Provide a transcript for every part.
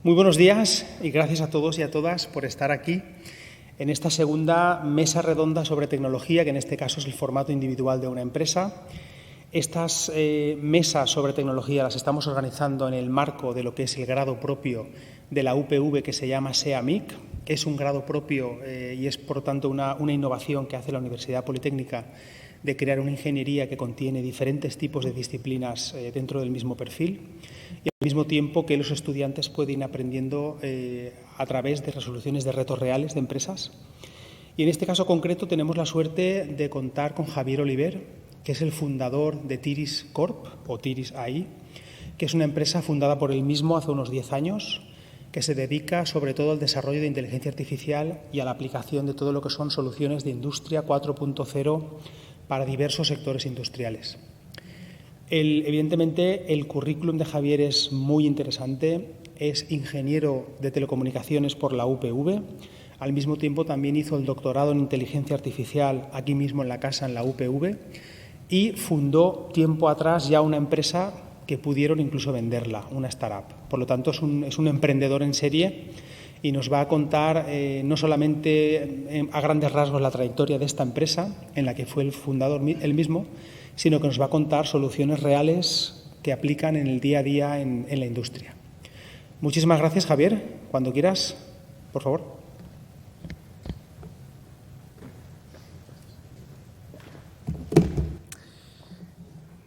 Muy buenos días y gracias a todos y a todas por estar aquí en esta segunda mesa redonda sobre tecnología, que en este caso es el formato individual de una empresa. Estas mesas sobre tecnología las estamos organizando en el marco de lo que es el grado propio de la UPV, que se llama SEAMIC. Es un grado propio y es, por tanto, una innovación que hace la Universidad Politécnica de crear una ingeniería que contiene diferentes tipos de disciplinas dentro del mismo perfil y al mismo tiempo que los estudiantes pueden ir aprendiendo a través de resoluciones de retos reales de empresas. Y en este caso concreto tenemos la suerte de contar con Javier Oliver, que es el fundador de Tiris Corp o Tiris AI, que es una empresa fundada por él mismo hace unos 10 años, que se dedica sobre todo al desarrollo de inteligencia artificial y a la aplicación de todo lo que son soluciones de industria 4.0 para diversos sectores industriales. Evidentemente, el currículum de Javier es muy interesante. Es ingeniero de telecomunicaciones por la UPV. Al mismo tiempo, también hizo el doctorado en inteligencia artificial aquí mismo en la casa, en la UPV, y fundó tiempo atrás ya una empresa que pudieron incluso venderla, una startup. Por lo tanto, es un emprendedor en serie y nos va a contar no solamente a grandes rasgos la trayectoria de esta empresa, en la que fue el fundador él mismo, sino que nos va a contar soluciones reales que aplican en el día a día en la industria. Muchísimas gracias, Javier. Cuando quieras, por favor.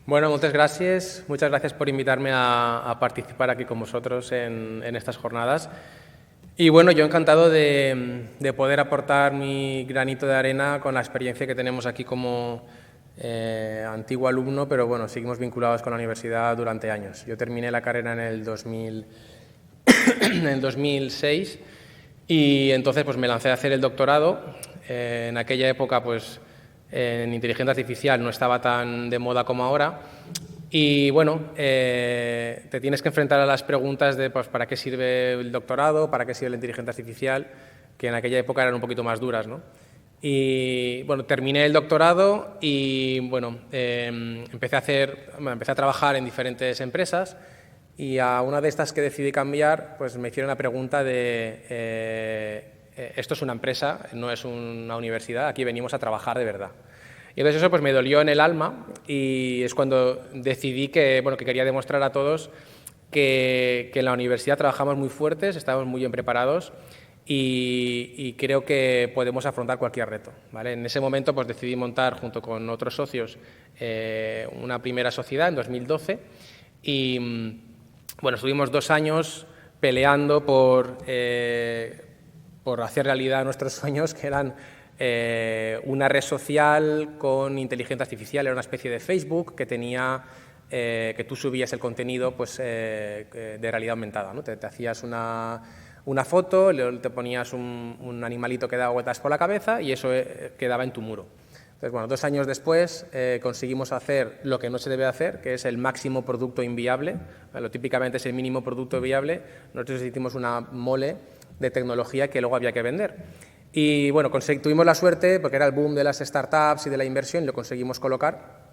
Bueno, muchas gracias por invitarme a participar aquí con vosotros en estas jornadas. Y bueno, yo encantado de poder aportar mi granito de arena con la experiencia que tenemos aquí como antiguo alumno, pero bueno, seguimos vinculados con la universidad durante años. Yo terminé la carrera en el 2006 y entonces pues me lancé a hacer el doctorado. En aquella época pues en inteligencia artificial no estaba tan de moda como ahora. Y bueno, te tienes que enfrentar a las preguntas de pues, ¿para qué sirve el doctorado? ¿Para qué sirve la inteligencia artificial? Que en aquella época eran un poquito más duras, ¿no? Y bueno, terminé el doctorado y bueno, empecé a trabajar en diferentes empresas y a una de estas que decidí cambiar, pues me hicieron la pregunta de esto es una empresa, no es una universidad, aquí venimos a trabajar de verdad. Y entonces eso pues me dolió en el alma y es cuando decidí que quería demostrar a todos que en la universidad trabajamos muy fuertes, estamos muy bien preparados y creo que podemos afrontar cualquier reto, ¿vale? En ese momento pues decidí montar junto con otros socios una primera sociedad en 2012 y bueno, estuvimos 2 años peleando por hacer realidad nuestros sueños, que eran una red social con inteligencia artificial. Era una especie de Facebook que tenía que tú subías el contenido pues, de realidad aumentada, ¿no? Te hacías una foto, te ponías un animalito que daba vueltas por la cabeza y eso quedaba en tu muro. Entonces, bueno, 2 años después conseguimos hacer lo que no se debe hacer, que es el máximo producto inviable. Lo típicamente es el mínimo producto viable. Nosotros hicimos una mole de tecnología que luego había que vender. Y bueno, tuvimos la suerte, porque era el boom de las startups y de la inversión, lo conseguimos colocar.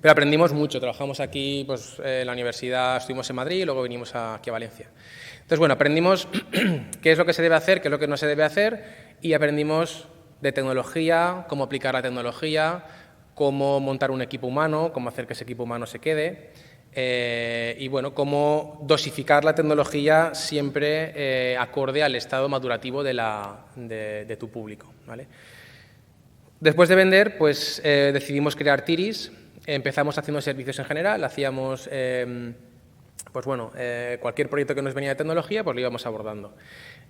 Pero aprendimos mucho, trabajamos aquí pues, en la universidad, estuvimos en Madrid y luego vinimos aquí a Valencia. Entonces, bueno, aprendimos qué es lo que se debe hacer, qué es lo que no se debe hacer y aprendimos de tecnología, cómo aplicar la tecnología, cómo montar un equipo humano, cómo hacer que ese equipo humano se quede. Y bueno, cómo dosificar la tecnología siempre acorde al estado madurativo de tu público, ¿vale? Después de vender, pues decidimos crear Tiris. Empezamos haciendo servicios en general, hacíamos pues bueno, cualquier proyecto que nos venía de tecnología, pues lo íbamos abordando.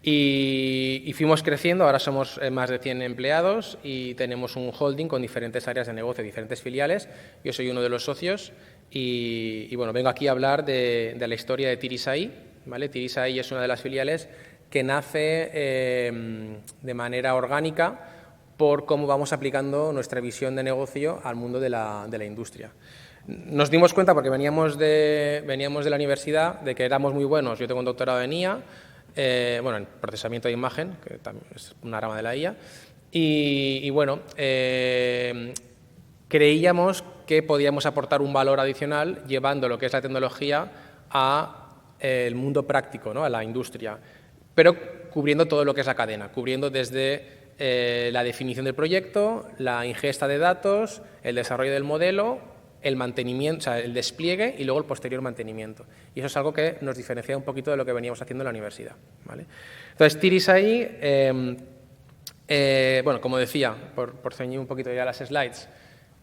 Y fuimos creciendo, ahora somos más de 100 empleados y tenemos un holding con diferentes áreas de negocio, diferentes filiales. Yo soy uno de los socios y bueno, vengo aquí a hablar de la historia de Tiris AI, ¿vale? Tiris AI es una de las filiales que nace de manera orgánica por cómo vamos aplicando nuestra visión de negocio al mundo de la industria. Nos dimos cuenta, porque veníamos de la universidad, de que éramos muy buenos. Yo tengo un doctorado en IA, en procesamiento de imagen, que también es una rama de la IA, y bueno, creíamos que podíamos aportar un valor adicional llevando lo que es la tecnología a el mundo práctico, ¿no? A la industria, pero cubriendo todo lo que es la cadena, cubriendo desde la definición del proyecto, la ingesta de datos, el desarrollo del modelo, el mantenimiento, o sea, el despliegue y luego el posterior mantenimiento. Y eso es algo que nos diferencia un poquito de lo que veníamos haciendo en la universidad, ¿vale? Entonces, Tiris ahí, bueno, como decía, por ceñir un poquito ya las slides,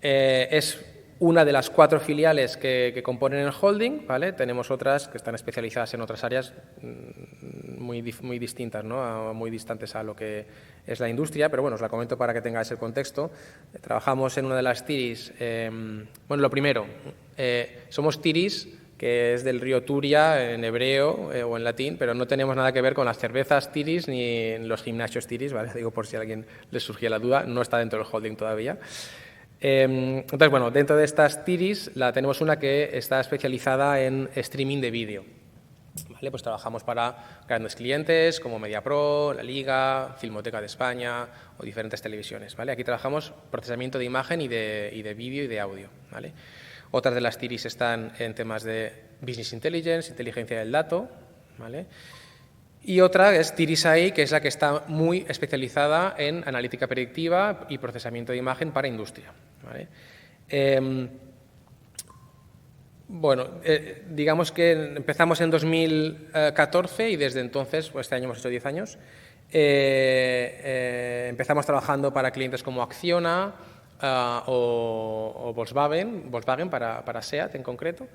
es una de las 4 filiales que componen el holding, ¿vale? Tenemos otras que están especializadas en otras áreas muy distintas, ¿no? Muy distantes a lo que es la industria, pero bueno, os la comento para que tengáis el contexto. Trabajamos en una de las Tiris. Bueno, lo primero, somos Tiris, que es del río Turia en hebreo o en latín, pero no tenemos nada que ver con las cervezas Tiris ni en los gimnasios Tiris, ¿vale? Digo por si a alguien les surgía la duda, no está dentro del holding todavía. Entonces, bueno, dentro de estas Tiris tenemos una que está especializada en streaming de vídeo. ¿Vale? Pues trabajamos para grandes clientes como MediaPro, La Liga, Filmoteca de España o diferentes televisiones. ¿Vale? Aquí trabajamos procesamiento de imagen y de vídeo y de audio. ¿Vale? Otras de las Tiris están en temas de Business Intelligence, inteligencia del dato. ¿Vale? Y otra es Tiris AI, que es la que está muy especializada en analítica predictiva y procesamiento de imagen para industria. ¿Vale? Bueno, digamos que empezamos en 2014 y desde entonces, pues este año hemos hecho 10 años, empezamos trabajando para clientes como Acciona o Volkswagen para SEAT en concreto.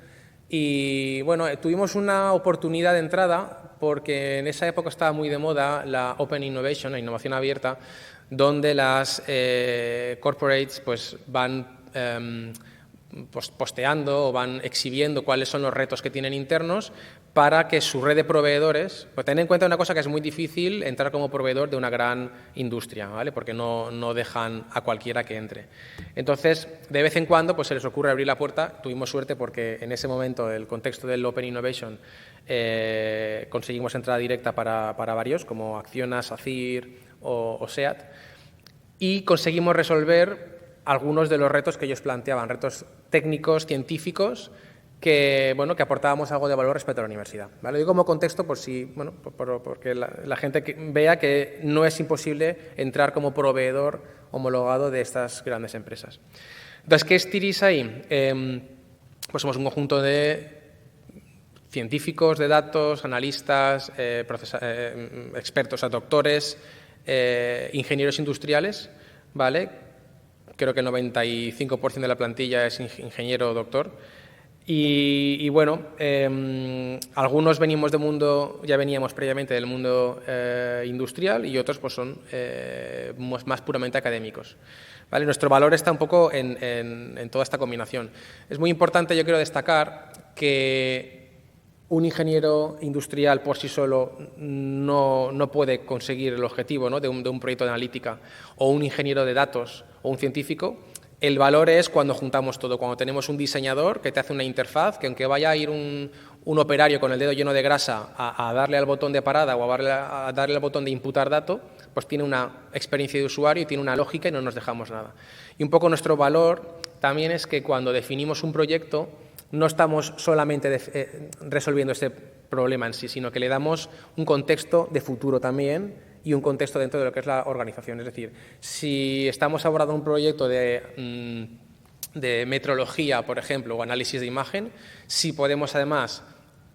Y bueno, tuvimos una oportunidad de entrada porque en esa época estaba muy de moda la Open Innovation, la innovación abierta, donde las corporates pues van posteando o van exhibiendo cuáles son los retos que tienen internos para que su red de proveedores, pues ten en cuenta una cosa que es muy difícil entrar como proveedor de una gran industria, ¿vale? Porque no dejan a cualquiera que entre. Entonces, de vez en cuando pues se les ocurre abrir la puerta. Tuvimos suerte porque en ese momento, el contexto del Open Innovation, conseguimos entrada directa para varios, como Acciona, SACIR o SEAT, y conseguimos resolver algunos de los retos que ellos planteaban, retos técnicos, científicos, que, bueno, que aportábamos algo de valor respecto a la universidad. ¿Vale? Digo como contexto por si, bueno, porque la gente vea que no es imposible entrar como proveedor homologado de estas grandes empresas. Entonces, ¿qué es Tiris ahí? Pues somos un conjunto de científicos de datos, analistas, expertos, o sea, doctores, ingenieros industriales, ¿vale? Creo que el 95% de la plantilla es ingeniero o doctor. Y bueno, algunos venimos del mundo, ya veníamos previamente del mundo industrial y otros pues son más puramente académicos. ¿Vale? Nuestro valor está un poco en toda esta combinación. Es muy importante, yo quiero destacar que un ingeniero industrial por sí solo no puede conseguir el objetivo, ¿no? de un proyecto de analítica, o un ingeniero de datos o un científico. El valor es cuando juntamos todo, cuando tenemos un diseñador que te hace una interfaz, que aunque vaya a ir un operario con el dedo lleno de grasa a darle al botón de parada o a darle al botón de imputar dato, pues tiene una experiencia de usuario y tiene una lógica y no nos dejamos nada. Y un poco nuestro valor también es que cuando definimos un proyecto no estamos solamente resolviendo este problema en sí, sino que le damos un contexto de futuro también y un contexto dentro de lo que es la organización. Es decir, si estamos abordando un proyecto de metrología, por ejemplo, o análisis de imagen, si podemos además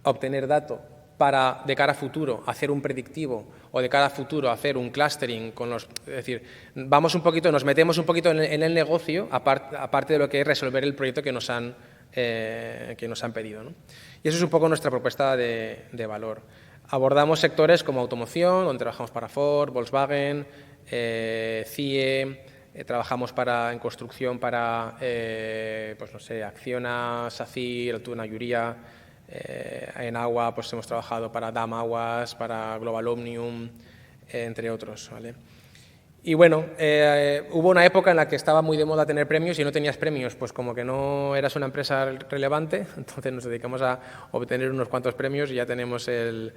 obtener datos para, de cara a futuro, hacer un predictivo o de cara a futuro hacer un clustering con los... Es decir, vamos un poquito, nos metemos un poquito en el negocio, aparte de lo que es resolver el proyecto que nos han pedido, ¿no? Y eso es un poco nuestra propuesta de valor. Abordamos sectores como automoción, donde trabajamos para Ford, Volkswagen, CIE, trabajamos en construcción para, pues no sé, Acciona, SACIR, Altuna Yuria, en agua pues hemos trabajado para DAM Aguas, para Global Omnium, entre otros, ¿vale? Y bueno, hubo una época en la que estaba muy de moda tener premios y no tenías premios, pues como que no eras una empresa relevante, entonces nos dedicamos a obtener unos cuantos premios y ya tenemos el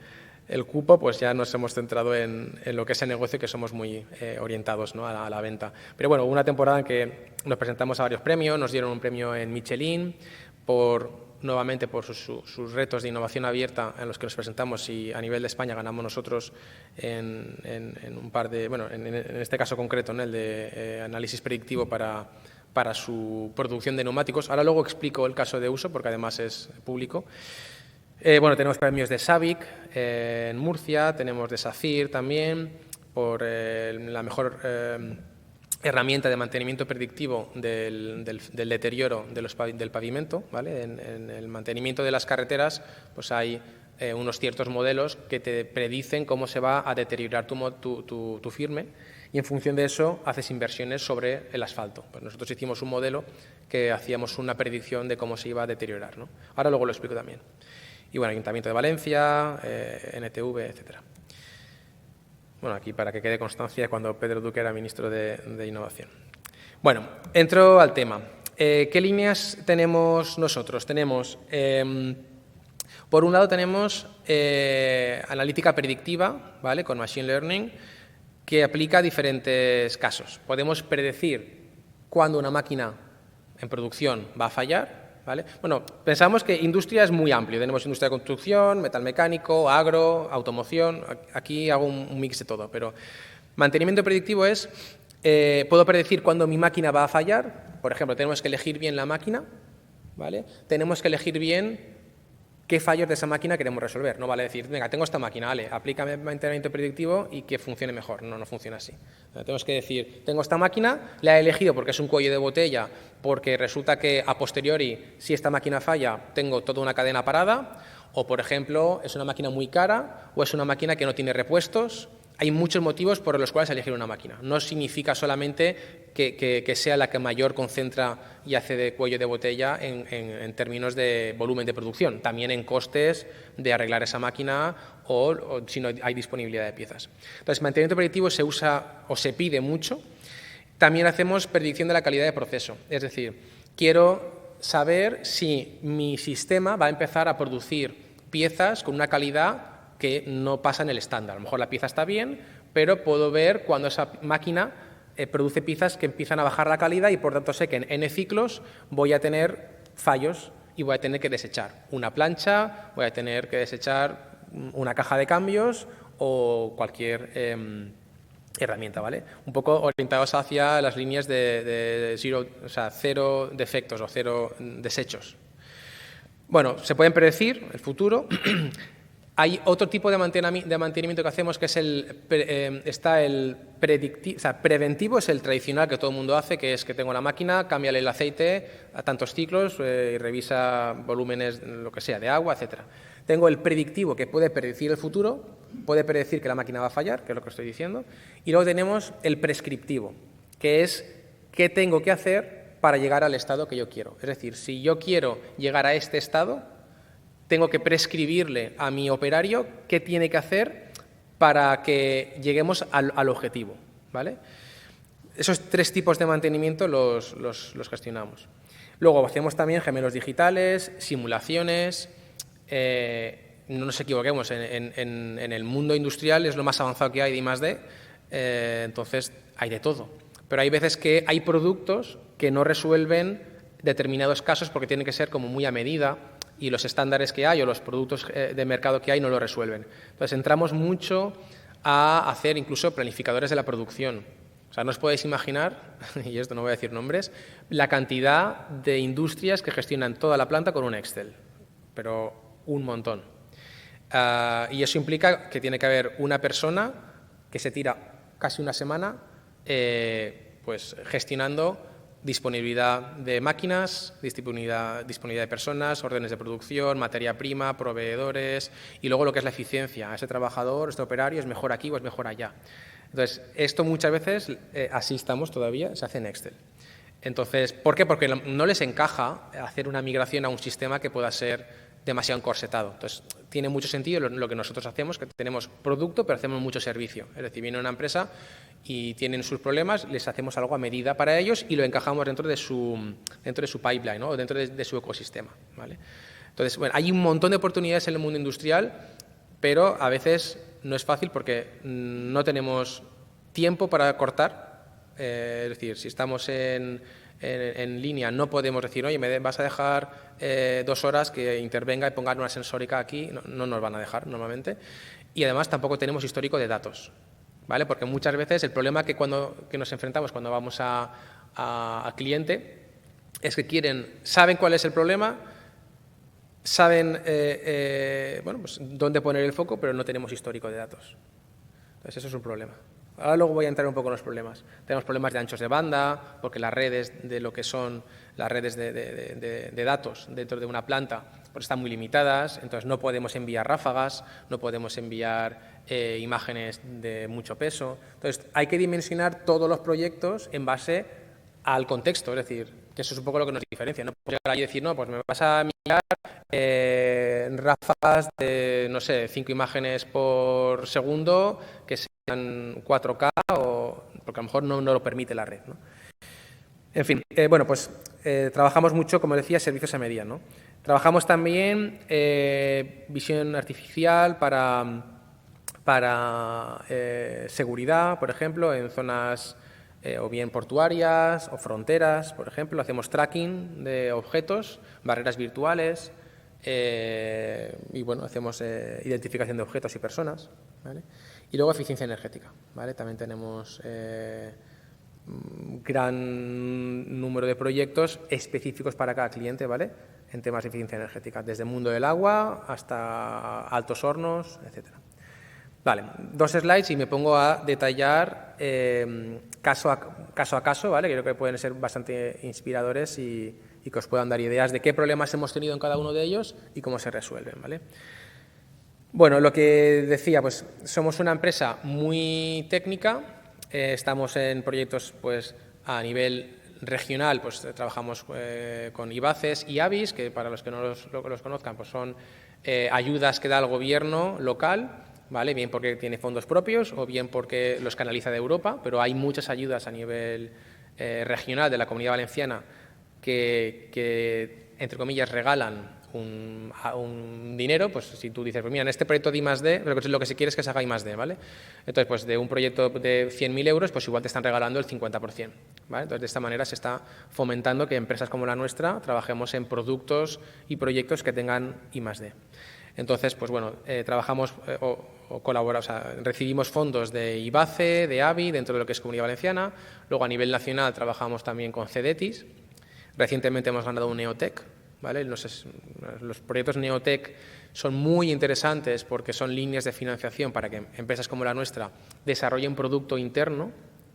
cupo, pues ya nos hemos centrado en lo que es el negocio, que somos muy orientados, ¿no? a la venta. Pero bueno, hubo una temporada en que nos presentamos a varios premios, nos dieron un premio en Michelin por nuevamente por sus retos de innovación abierta en los que nos presentamos, y a nivel de España ganamos nosotros en un par de, bueno, en este caso concreto, en el de análisis predictivo para su producción de neumáticos. Ahora luego explico el caso de uso porque además es público. Bueno, tenemos premios de SABIC en Murcia, tenemos de SACIR también por la mejor herramienta de mantenimiento predictivo del deterioro del pavimento, ¿vale? En el mantenimiento de las carreteras pues hay unos ciertos modelos que te predicen cómo se va a deteriorar tu firme, y en función de eso haces inversiones sobre el asfalto. Pues nosotros hicimos un modelo que hacíamos una predicción de cómo se iba a deteriorar, ¿no? Ahora luego lo explico también. Y bueno, Ayuntamiento de Valencia, NTV, etcétera. Bueno, aquí para que quede constancia cuando Pedro Duque era ministro de Innovación. Bueno, entro al tema. ¿Qué líneas tenemos nosotros? Tenemos, por un lado tenemos analítica predictiva, ¿vale? Con Machine Learning, que aplica a diferentes casos. Podemos predecir cuándo una máquina en producción va a fallar, ¿vale? Bueno, pensamos que industria es muy amplio. Tenemos industria de construcción, metalmecánico, agro, automoción. Aquí hago un mix de todo, pero mantenimiento predictivo es, puedo predecir cuándo mi máquina va a fallar. Por ejemplo, tenemos que elegir bien la máquina, ¿vale? Tenemos que elegir bien qué fallos de esa máquina queremos resolver. No vale decir, venga, tengo esta máquina, vale, aplícame mantenimiento predictivo y que funcione mejor. No, no funciona así. Tenemos que decir, tengo esta máquina, la he elegido porque es un cuello de botella, porque resulta que a posteriori, si esta máquina falla, tengo toda una cadena parada, o por ejemplo, es una máquina muy cara, o es una máquina que no tiene repuestos. Hay muchos motivos por los cuales elegir una máquina. No significa solamente que sea la que mayor concentra y hace de cuello de botella en términos de volumen de producción, también en costes de arreglar esa máquina o si no hay disponibilidad de piezas. Entonces, mantenimiento predictivo se usa o se pide mucho. También hacemos predicción de la calidad de proceso, es decir, quiero saber si mi sistema va a empezar a producir piezas con una calidad que no pasa en el estándar. A lo mejor la pieza está bien, pero puedo ver cuando esa máquina produce piezas que empiezan a bajar la calidad y por tanto sé que en N ciclos voy a tener fallos y voy a tener que desechar una plancha, voy a tener que desechar una caja de cambios o cualquier herramienta, ¿vale? Un poco orientados hacia las líneas de zero, o sea, cero defectos o cero desechos. Bueno, se pueden predecir el futuro. Hay otro tipo de mantenimiento que hacemos que es está el preventivo, es el tradicional que todo el mundo hace, que es que tengo la máquina, cámbiale el aceite a tantos ciclos y revisa volúmenes, lo que sea, de agua, etcétera. Tengo el predictivo, que puede predecir el futuro, puede predecir que la máquina va a fallar, que es lo que estoy diciendo, y luego tenemos el prescriptivo, que es qué tengo que hacer para llegar al estado que yo quiero. Es decir, si yo quiero llegar a este estado, tengo que prescribirle a mi operario qué tiene que hacer para que lleguemos al objetivo, ¿vale? Esos tres tipos de mantenimiento los gestionamos. Luego hacemos también gemelos digitales, simulaciones. No nos equivoquemos, en el mundo industrial es lo más avanzado que hay de I+D, entonces hay de todo. Pero hay veces que hay productos que no resuelven determinados casos porque tienen que ser como muy a medida, y los estándares que hay o los productos de mercado que hay no lo resuelven. Entonces, entramos mucho a hacer incluso planificadores de la producción. O sea, no os podéis imaginar, y esto no voy a decir nombres, la cantidad de industrias que gestionan toda la planta con un Excel, pero un montón. Y eso implica que tiene que haber una persona que se tira casi una semana pues gestionando disponibilidad de máquinas, disponibilidad de personas, órdenes de producción, materia prima, proveedores y luego lo que es la eficiencia. Ese trabajador, este operario es mejor aquí o es mejor allá. Entonces, esto muchas veces, así estamos todavía, se hace en Excel. Entonces, ¿por qué? Porque no les encaja hacer una migración a un sistema que pueda ser demasiado encorsetado. Entonces, tiene mucho sentido lo que nosotros hacemos, que tenemos producto, pero hacemos mucho servicio. Es decir, viene una empresa y tienen sus problemas, les hacemos algo a medida para ellos y lo encajamos dentro de su pipeline, ¿no? O dentro de su ecosistema, ¿vale? Entonces, bueno, hay un montón de oportunidades en el mundo industrial, pero a veces no es fácil porque no tenemos tiempo para cortar Es decir, si estamos en línea no podemos decir, oye, me vas a dejar 2 horas que intervenga y ponga una sensórica aquí, no nos van a dejar normalmente. Y además tampoco tenemos histórico de datos, ¿vale? Porque muchas veces el problema que nos enfrentamos cuando vamos al cliente es que saben cuál es el problema, saben bueno, pues dónde poner el foco, pero no tenemos histórico de datos. Entonces eso es un problema. Ahora luego voy a entrar un poco en los problemas. Tenemos problemas de anchos de banda, porque las redes de lo que son las redes de datos dentro de una planta pues están muy limitadas, entonces no podemos enviar ráfagas, no podemos enviar imágenes de mucho peso. Entonces hay que dimensionar todos los proyectos en base al contexto, es decir, que eso es un poco lo que nos diferencia. No puedo llegar ahí y decir, no, pues me vas a mirar ráfagas de, no sé, 5 imágenes por segundo, que sean 4K, porque a lo mejor no lo permite la red, ¿no? En fin, bueno, pues trabajamos mucho, como decía, servicios a medida, ¿no? Trabajamos también visión artificial para seguridad, por ejemplo, en zonas o bien portuarias o fronteras, por ejemplo. Hacemos tracking de objetos, barreras virtuales y, bueno, hacemos identificación de objetos y personas, ¿vale? Y luego eficiencia energética, ¿vale? También tenemos un gran número de proyectos específicos para cada cliente, ¿vale? En temas de eficiencia energética, desde el mundo del agua hasta altos hornos, etcétera. Vale, 2 slides y me pongo a detallar caso a caso, ¿vale? Creo que pueden ser bastante inspiradores y que os puedan dar ideas de qué problemas hemos tenido en cada uno de ellos y cómo se resuelven, ¿vale? Bueno, lo que decía, pues somos una empresa muy técnica, estamos en proyectos pues a nivel regional, pues trabajamos con IBACES y ABIS, que para los que no los conozcan, pues son ayudas que da el gobierno local, ¿vale? Bien porque tiene fondos propios o bien porque los canaliza de Europa, pero hay muchas ayudas a nivel regional de la Comunidad Valenciana que entre comillas, regalan un dinero, pues si tú dices, pues mira, en este proyecto de I+D, lo que se quiere es que se haga I+D, ¿vale? Entonces, pues de un proyecto de 100.000 euros, pues igual te están regalando el 50%, ¿vale? Entonces, de esta manera se está fomentando que empresas como la nuestra trabajemos en productos y proyectos que tengan I+D. Entonces, pues bueno, trabajamos o colaboramos, o sea, recibimos fondos de IBACE, de ABI, dentro de lo que es Comunidad Valenciana. Luego, a nivel nacional, trabajamos también con CEDETIS. Recientemente hemos ganado un Neotec, ¿vale? Los proyectos Neotec son muy interesantes porque son líneas de financiación para que empresas como la nuestra desarrollen producto interno,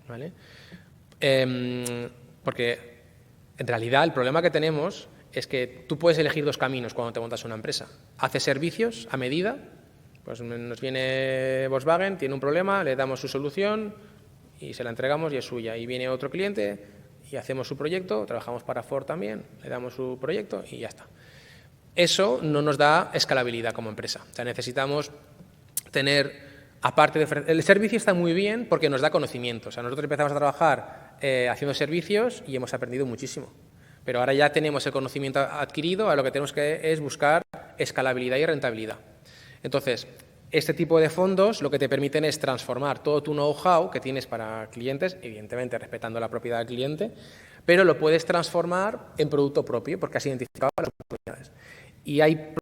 ¿vale? Porque en realidad el problema que tenemos es que tú puedes elegir 2 caminos cuando te montas una empresa. Haces servicios a medida, pues nos viene Volkswagen, tiene un problema, le damos su solución y se la entregamos y es suya. Y viene otro cliente y hacemos su proyecto, trabajamos para Ford también, le damos su proyecto y ya está. Eso no nos da escalabilidad como empresa. O sea, necesitamos tener, aparte de... El servicio está muy bien porque nos da conocimiento. O sea, nosotros empezamos a trabajar haciendo servicios y hemos aprendido muchísimo. Pero ahora ya tenemos el conocimiento adquirido, a lo que tenemos que es buscar escalabilidad y rentabilidad. Entonces, este tipo de fondos lo que te permiten es transformar todo tu know-how que tienes para clientes, evidentemente respetando la propiedad del cliente, pero lo puedes transformar en producto propio porque has identificado las oportunidades. Y hay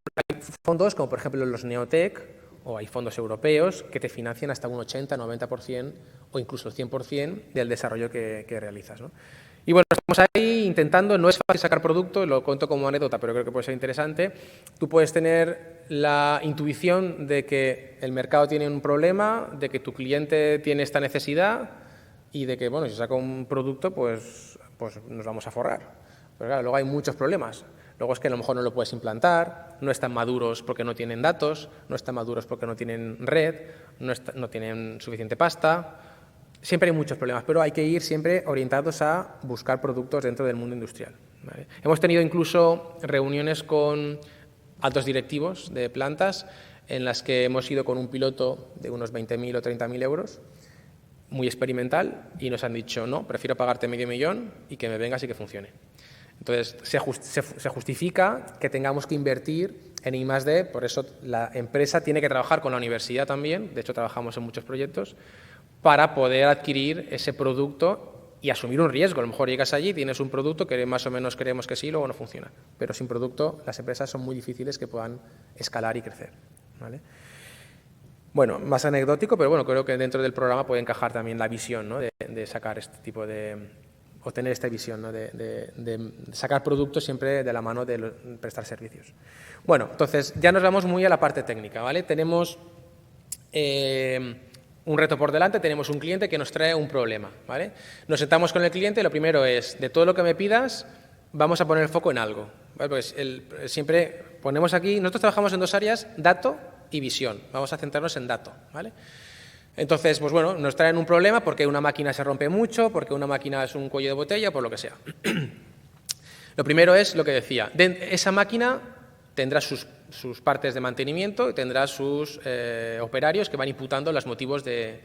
fondos como por ejemplo los Neotec o hay fondos europeos que te financian hasta un 80, 90% o incluso el 100% del desarrollo que realizas, ¿no? Y bueno, estamos ahí intentando, no es fácil sacar producto, lo cuento como anécdota, pero creo que puede ser interesante. Tú puedes tener la intuición de que el mercado tiene un problema, de que tu cliente tiene esta necesidad y de que, bueno, si saca un producto, pues nos vamos a forrar. Pero claro, luego hay muchos problemas. Luego es que a lo mejor no lo puedes implantar, no están maduros porque no tienen datos, no están maduros porque no tienen red, no tienen suficiente pasta. Siempre hay muchos problemas, pero hay que ir siempre orientados a buscar productos dentro del mundo industrial, ¿vale? Hemos tenido incluso reuniones con altos directivos de plantas en las que hemos ido con un piloto de unos 20.000 o 30.000 euros, muy experimental, y nos han dicho, no, prefiero pagarte $500.000 y que me vengas y que funcione. Entonces, se justifica que tengamos que invertir en I+D, por eso la empresa tiene que trabajar con la universidad también, de hecho trabajamos en muchos proyectos, para poder adquirir ese producto y asumir un riesgo. A lo mejor llegas allí, tienes un producto que más o menos creemos que sí, luego no funciona. Pero sin producto las empresas son muy difíciles que puedan escalar y crecer, ¿vale? Bueno, más anecdótico, pero bueno, creo que dentro del programa puede encajar también la visión, ¿no? de sacar este tipo de... o tener esta visión, ¿no? de sacar productos siempre de la mano de prestar servicios. Bueno, entonces ya nos vamos muy a la parte técnica, ¿vale? Tenemos un reto por delante, tenemos un cliente que nos trae un problema, ¿vale? Nos sentamos con el cliente y lo primero es, de todo lo que me pidas, vamos a poner el foco en algo, ¿vale? Pues siempre ponemos aquí, nosotros trabajamos en dos áreas, dato y visión. Vamos a centrarnos en dato, ¿vale? Entonces, pues bueno, nos traen un problema porque una máquina se rompe mucho, porque una máquina es un cuello de botella, por lo que sea. Lo primero es lo que decía, esa máquina tendrá sus partes de mantenimiento y tendrá sus operarios que van imputando los motivos de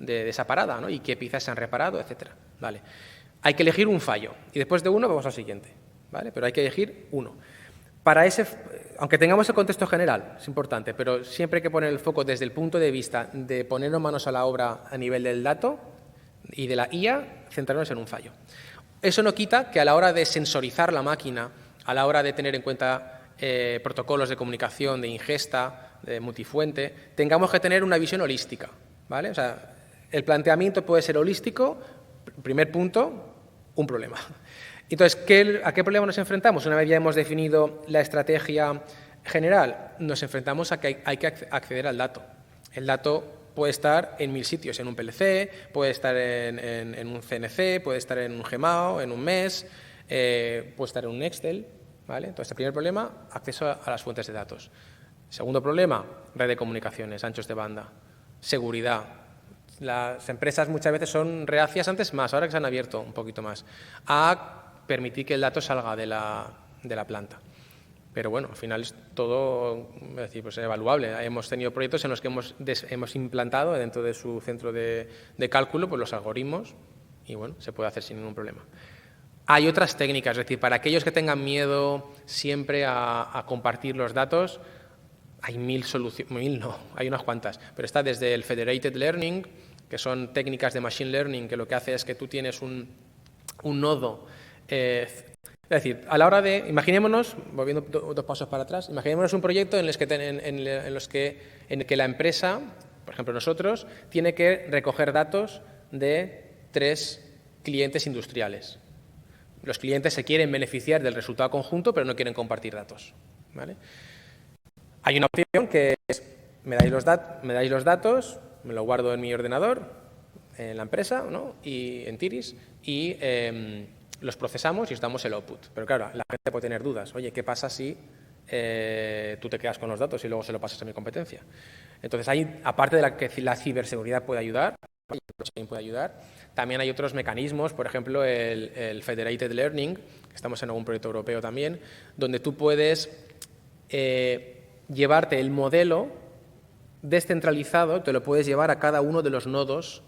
esa parada, ¿no? Y qué piezas se han reparado, etcétera. Vale. Hay que elegir un fallo y después de uno vamos al siguiente, ¿vale? Pero hay que elegir uno. Para ese, aunque tengamos el contexto general, es importante, pero siempre hay que poner el foco desde el punto de vista de ponernos manos a la obra a nivel del dato y de la IA, centrarnos en un fallo. Eso no quita que a la hora de sensorizar la máquina, a la hora de tener en cuenta protocolos de comunicación, de ingesta, de multifuente, tengamos que tener una visión holística, ¿vale? O sea, el planteamiento puede ser holístico, primer punto, un problema. Entonces, ¿a qué problema nos enfrentamos? Una vez ya hemos definido la estrategia general, nos enfrentamos a que hay que acceder al dato. El dato puede estar en 1000 sitios, en un PLC, puede estar en un CNC, puede estar en un Gmao, en un MES, puede estar en un Excel, ¿vale? Entonces, el primer problema, acceso a las fuentes de datos. Segundo problema, red de comunicaciones, anchos de banda, seguridad. Las empresas muchas veces son reacias, antes más, ahora que se han abierto un poquito más, a permitir que el dato salga de la planta. Pero bueno, al final es todo, es decir, pues evaluable. Hemos tenido proyectos en los que hemos implantado dentro de su centro de cálculo pues los algoritmos y bueno, se puede hacer sin ningún problema. Hay otras técnicas, es decir, para aquellos que tengan miedo siempre a compartir los datos, hay 1000 soluciones, 1000 no, hay unas cuantas, pero está desde el Federated Learning, que son técnicas de Machine Learning, que lo que hace es que tú tienes un nodo. Es decir, a la hora de, imaginémonos, volviendo dos pasos para atrás, imaginémonos un proyecto en el que la empresa, por ejemplo nosotros, tiene que recoger datos de 3 clientes industriales. Los clientes se quieren beneficiar del resultado conjunto, pero no quieren compartir datos, ¿vale? Hay una opción que es, me dais los datos, me lo guardo en mi ordenador, en la empresa, ¿no? Y en Tiris, y los procesamos y os damos el output. Pero claro, la gente puede tener dudas. Oye, ¿qué pasa si tú te quedas con los datos y luego se lo pasas a mi competencia? Entonces, aparte de que la ciberseguridad puede ayudar, también hay otros mecanismos, por ejemplo, el Federated Learning, que estamos en algún proyecto europeo también, donde tú puedes llevarte el modelo descentralizado, te lo puedes llevar a cada uno de los nodos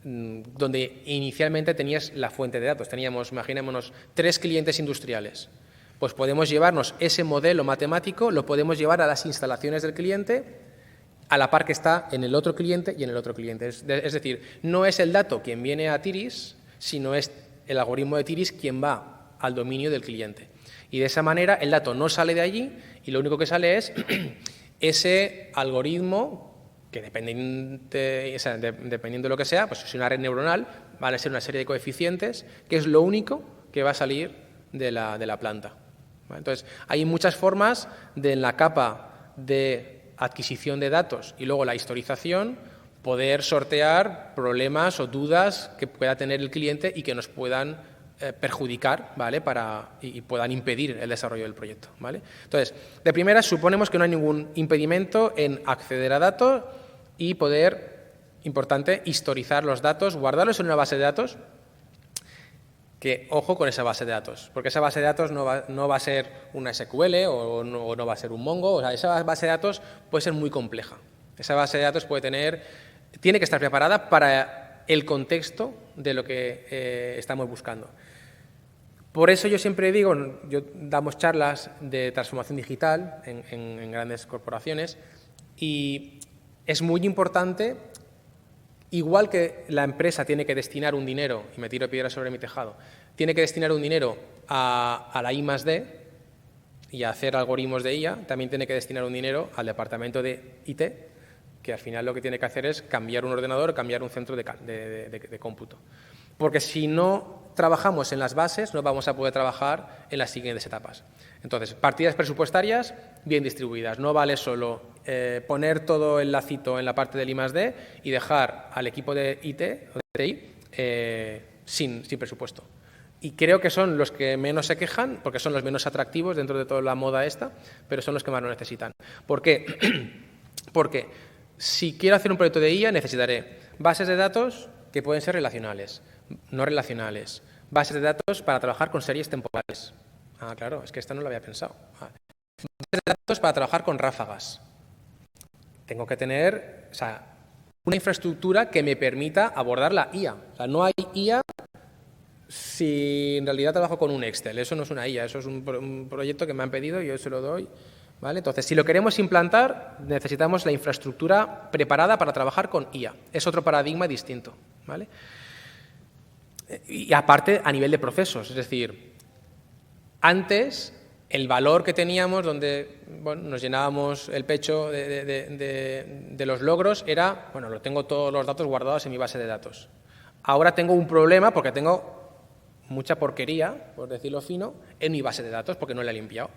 donde inicialmente tenías la fuente de datos. Teníamos, imaginémonos, 3 clientes industriales. Pues podemos llevarnos ese modelo matemático, lo podemos llevar a las instalaciones del cliente, a la par que está en el otro cliente y en el otro cliente. Es decir, no es el dato quien viene a Tiris, sino es el algoritmo de Tiris quien va al dominio del cliente. Y de esa manera el dato no sale de allí y lo único que sale es ese algoritmo que dependiendo de lo que sea, pues si una red neuronal, van a ser una serie de coeficientes, que es lo único que va a salir de la planta. ¿Vale? Entonces, hay muchas formas de en la capa de adquisición de datos y luego la historización, poder sortear problemas o dudas que pueda tener el cliente y que nos puedan perjudicar, ¿vale? Y puedan impedir el desarrollo del proyecto, ¿vale? Entonces, de primera, suponemos que no hay ningún impedimento en acceder a datos y poder, importante, historizar los datos, guardarlos en una base de datos, que ojo con esa base de datos, porque esa base de datos no va a ser una SQL o no va a ser un Mongo, o sea, esa base de datos puede ser muy compleja. Esa base de datos tiene que estar preparada para el contexto de lo que estamos buscando. Por eso yo siempre digo, damos charlas de transformación digital en grandes corporaciones y es muy importante igual que la empresa tiene que destinar un dinero, y me tiro piedras sobre mi tejado, tiene que destinar un dinero a la I+D y a hacer algoritmos de IA, también tiene que destinar un dinero al departamento de IT, que al final lo que tiene que hacer es cambiar un ordenador, cambiar un centro de cómputo. Porque si no trabajamos en las bases, no vamos a poder trabajar en las siguientes etapas. Entonces, partidas presupuestarias bien distribuidas. No vale solo poner todo el lacito en la parte del I+D y dejar al equipo de IT o de TI sin presupuesto. Y creo que son los que menos se quejan, porque son los menos atractivos dentro de toda la moda esta, pero son los que más lo necesitan. ¿Por qué? Porque si quiero hacer un proyecto de IA, necesitaré bases de datos que pueden ser relacionales, no relacionales, bases de datos para trabajar con series temporales. Ah, claro, es que esta no lo había pensado. Bases de datos para trabajar con ráfagas. Tengo que tener, una infraestructura que me permita abordar la IA. O sea, no hay IA si en realidad trabajo con un Excel. Eso no es una IA, eso es un proyecto que me han pedido y yo se lo doy. ¿Vale? Entonces, si lo queremos implantar, necesitamos la infraestructura preparada para trabajar con IA. Es otro paradigma distinto. ¿Vale? Y aparte, a nivel de procesos. Es decir, antes, el valor que teníamos, donde nos llenábamos el pecho de los logros, era, lo tengo todos los datos guardados en mi base de datos. Ahora tengo un problema porque tengo mucha porquería, por decirlo fino, en mi base de datos porque no la he limpiado.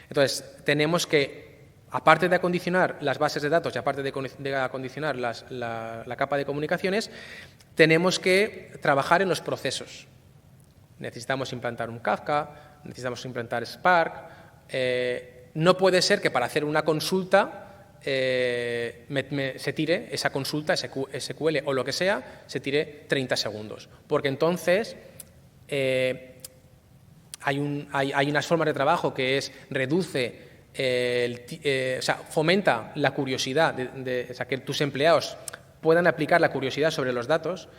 Entonces, tenemos que, aparte de acondicionar las bases de datos y aparte de acondicionar la capa de comunicaciones, tenemos que trabajar en los procesos. Necesitamos implantar un Kafka, necesitamos implantar Spark. No puede ser que para hacer una consulta se tire esa consulta, SQL o lo que sea, se tire 30 segundos. Porque entonces hay unas formas de trabajo que es fomenta la curiosidad, que tus empleados puedan aplicar la curiosidad sobre los datos.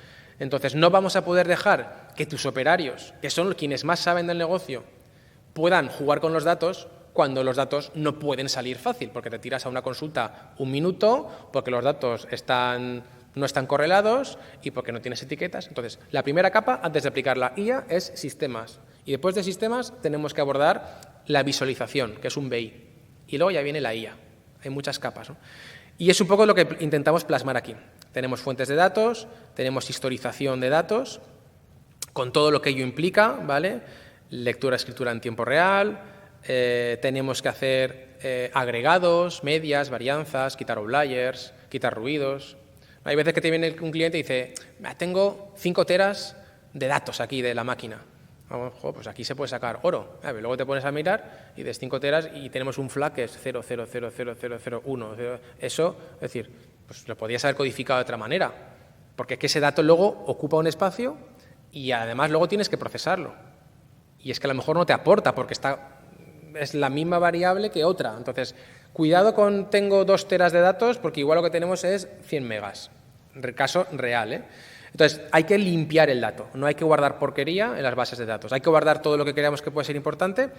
Entonces, no vamos a poder dejar que tus operarios, que son quienes más saben del negocio, puedan jugar con los datos cuando los datos no pueden salir fácil, porque te tiras a una consulta un minuto, porque los datos no están correlados y porque no tienes etiquetas. Entonces, la primera capa, antes de aplicar la IA, es sistemas. Y después de sistemas tenemos que abordar la visualización, que es un BI. Y luego ya viene la IA. Hay muchas capas, ¿no? Y es un poco lo que intentamos plasmar aquí. Tenemos fuentes de datos, tenemos historización de datos, con todo lo que ello implica, ¿vale? Lectura, escritura en tiempo real, tenemos que hacer agregados, medias, varianzas, quitar outliers, quitar ruidos. Hay veces que te viene un cliente y dice, tengo 5 teras de datos aquí de la máquina. Pues aquí se puede sacar oro. Luego te pones a mirar y de 5 teras y tenemos un flag que es 0,0000001. Eso, es decir, pues lo podías haber codificado de otra manera, porque es que ese dato luego ocupa un espacio y además luego tienes que procesarlo. Y es que a lo mejor no te aporta porque es la misma variable que otra. Entonces, cuidado con tengo 2 teras de datos porque igual lo que tenemos es 100 megas. Caso real, ¿eh? Entonces, hay que limpiar el dato. No hay que guardar porquería en las bases de datos. Hay que guardar todo lo que creamos que puede ser importante,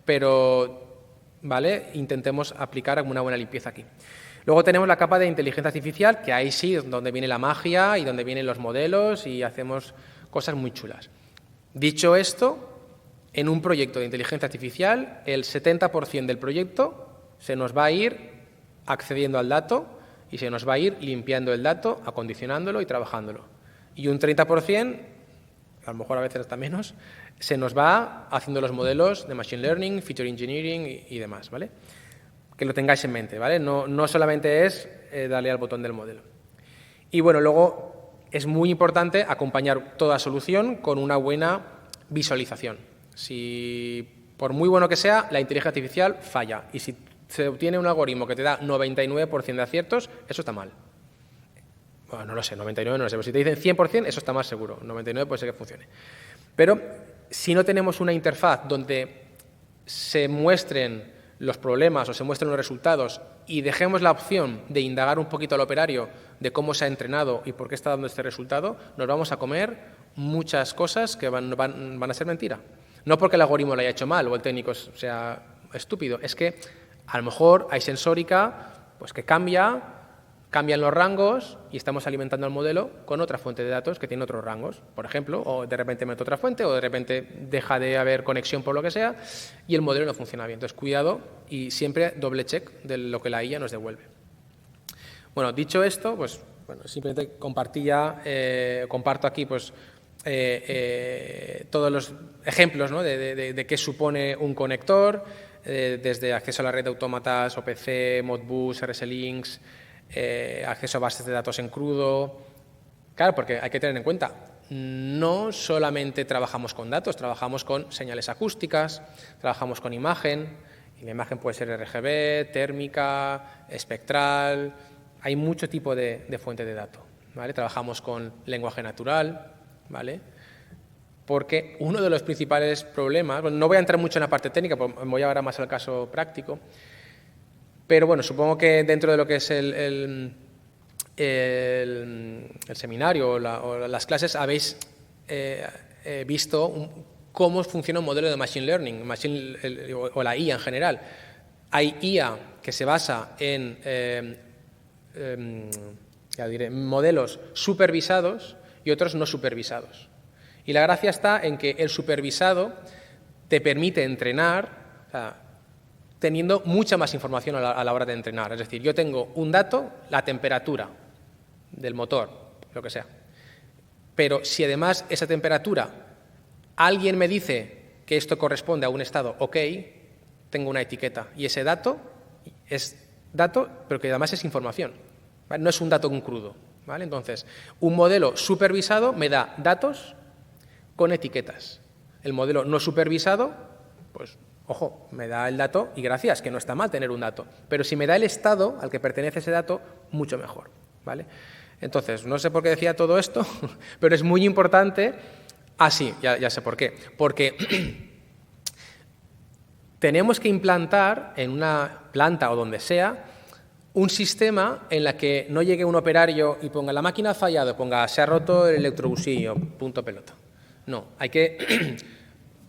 pero ¿vale? Intentemos aplicar una buena limpieza aquí. Luego tenemos la capa de inteligencia artificial, que ahí sí es donde viene la magia y donde vienen los modelos y hacemos cosas muy chulas. Dicho esto, en un proyecto de inteligencia artificial, el 70% del proyecto se nos va a ir accediendo al dato y se nos va a ir limpiando el dato, acondicionándolo y trabajándolo. Y un 30%, a lo mejor a veces hasta menos, se nos va haciendo los modelos de Machine Learning, Feature Engineering y demás, ¿vale? Que lo tengáis en mente, ¿vale? No solamente es darle al botón del modelo. Y bueno, luego es muy importante acompañar toda solución con una buena visualización. Si, por muy bueno que sea, la inteligencia artificial falla. Y si se obtiene un algoritmo que te da 99% de aciertos, eso está mal. Bueno, no lo sé, 99 no lo sé, pero si te dicen 100%, eso está más seguro. 99 puede ser que funcione. Pero si no tenemos una interfaz donde se muestren los problemas o se muestren los resultados y dejemos la opción de indagar un poquito al operario de cómo se ha entrenado y por qué está dando este resultado, nos vamos a comer muchas cosas que van a ser mentira. No porque el algoritmo lo haya hecho mal o el técnico sea estúpido, es que a lo mejor hay sensórica pues que cambia cambian los rangos y estamos alimentando el modelo con otra fuente de datos que tiene otros rangos, por ejemplo, o de repente meto otra fuente, o de repente deja de haber conexión por lo que sea, y el modelo no funciona bien. Entonces, cuidado y siempre doble check de lo que la IA nos devuelve. Bueno, dicho esto, pues bueno, simplemente comparto aquí pues, todos los ejemplos, ¿no? de qué supone un conector, desde acceso a la red de autómatas, OPC, Modbus, RSLinks, acceso a bases de datos en crudo. Claro, porque hay que tener en cuenta, no solamente trabajamos con datos, trabajamos con señales acústicas, trabajamos con imagen, y la imagen puede ser RGB, térmica, espectral, hay mucho tipo de fuente de datos, ¿vale? Trabajamos con lenguaje natural, ¿vale? Porque uno de los principales problemas, bueno, no voy a entrar mucho en la parte técnica, voy ahora más al caso práctico, pero bueno, supongo que dentro de lo que es el seminario o las clases habéis visto cómo funciona un modelo de Machine Learning, o la IA en general. Hay IA que se basa en modelos supervisados y otros no supervisados. Y la gracia está en que el supervisado te permite entrenar, o sea, teniendo mucha más información a la hora de entrenar. Es decir, yo tengo un dato, la temperatura del motor, lo que sea. Pero si además esa temperatura, alguien me dice que esto corresponde a un estado OK, tengo una etiqueta. Y ese dato es dato, pero que además es información, ¿vale? No es un dato crudo, ¿vale? Entonces, un modelo supervisado me da datos con etiquetas. El modelo no supervisado, pues, ojo, me da el dato y gracias, que no está mal tener un dato. Pero si me da el estado al que pertenece ese dato, mucho mejor, ¿vale? Entonces, no sé por qué decía todo esto, pero es muy importante. Ah, sí, ya sé por qué. Porque tenemos que implantar en una planta o donde sea un sistema en la que no llegue un operario y ponga la máquina ha fallado, ponga se ha roto el electrobusillo, punto pelota. No, hay que,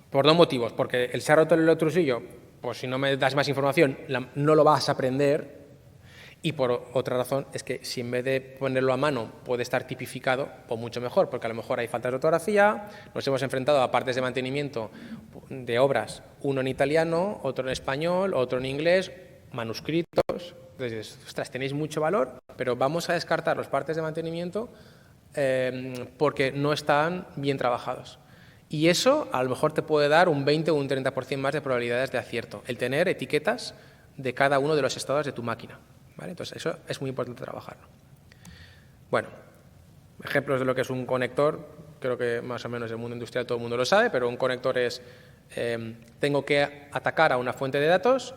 por dos motivos, porque el se ha roto el electrobusillo, pues si no me das más información, no lo vas a aprender, y por otra razón es que si en vez de ponerlo a mano puede estar tipificado, pues mucho mejor, porque a lo mejor hay faltas de ortografía, nos hemos enfrentado a partes de mantenimiento de obras, uno en italiano, otro en español, otro en inglés, manuscritos. Entonces, ostras, tenéis mucho valor, pero vamos a descartar los partes de mantenimiento porque no están bien trabajados. Y eso a lo mejor te puede dar un 20 o un 30% más de probabilidades de acierto, el tener etiquetas de cada uno de los estados de tu máquina, ¿vale? Entonces, eso es muy importante trabajarlo. Bueno, ejemplos de lo que es un conector, creo que más o menos en el mundo industrial todo el mundo lo sabe, pero un conector es, tengo que atacar a una fuente de datos,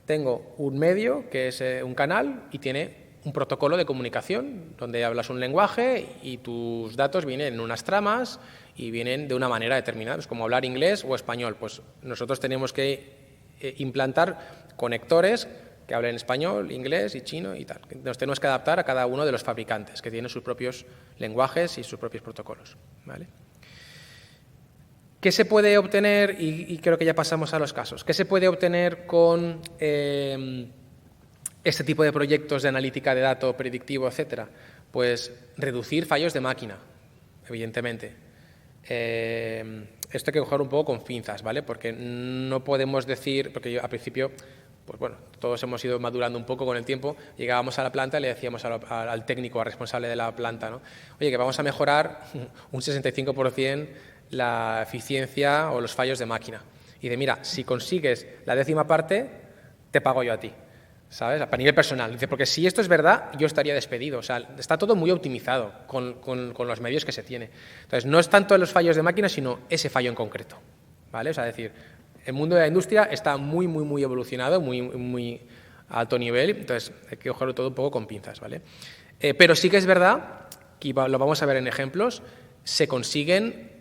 tengo un medio, que es un canal, y tiene un protocolo de comunicación, donde hablas un lenguaje y tus datos vienen en unas tramas y vienen de una manera determinada, es como hablar inglés o español. Pues nosotros tenemos que implantar conectores que hablen español, inglés y chino y tal. Nos tenemos que adaptar a cada uno de los fabricantes, que tienen sus propios lenguajes y sus propios protocolos, ¿vale? ¿Qué se puede obtener? Y creo que ya pasamos a los casos. ¿Qué se puede obtener con este tipo de proyectos de analítica de datos, predictivo, etcétera? Pues reducir fallos de máquina, evidentemente. Esto hay que coger un poco con pinzas, ¿vale? Porque no podemos decir, porque yo al principio, pues bueno, todos hemos ido madurando un poco con el tiempo, llegábamos a la planta y le decíamos al técnico, al responsable de la planta, ¿no? Oye, que vamos a mejorar un 65% la eficiencia o los fallos de máquina. Y dice, mira, si consigues la 10ª parte, te pago yo a ti, ¿sabes? A nivel personal. Dice, porque si esto es verdad, yo estaría despedido. O sea, está todo muy optimizado con los medios que se tiene. Entonces, no es tanto los fallos de máquina, sino ese fallo en concreto, ¿vale? O sea, es decir, el mundo de la industria está muy, muy, muy evolucionado, muy, muy a alto nivel, entonces hay que cogerlo todo un poco con pinzas, ¿vale? Pero sí que es verdad, que lo vamos a ver en ejemplos, se consiguen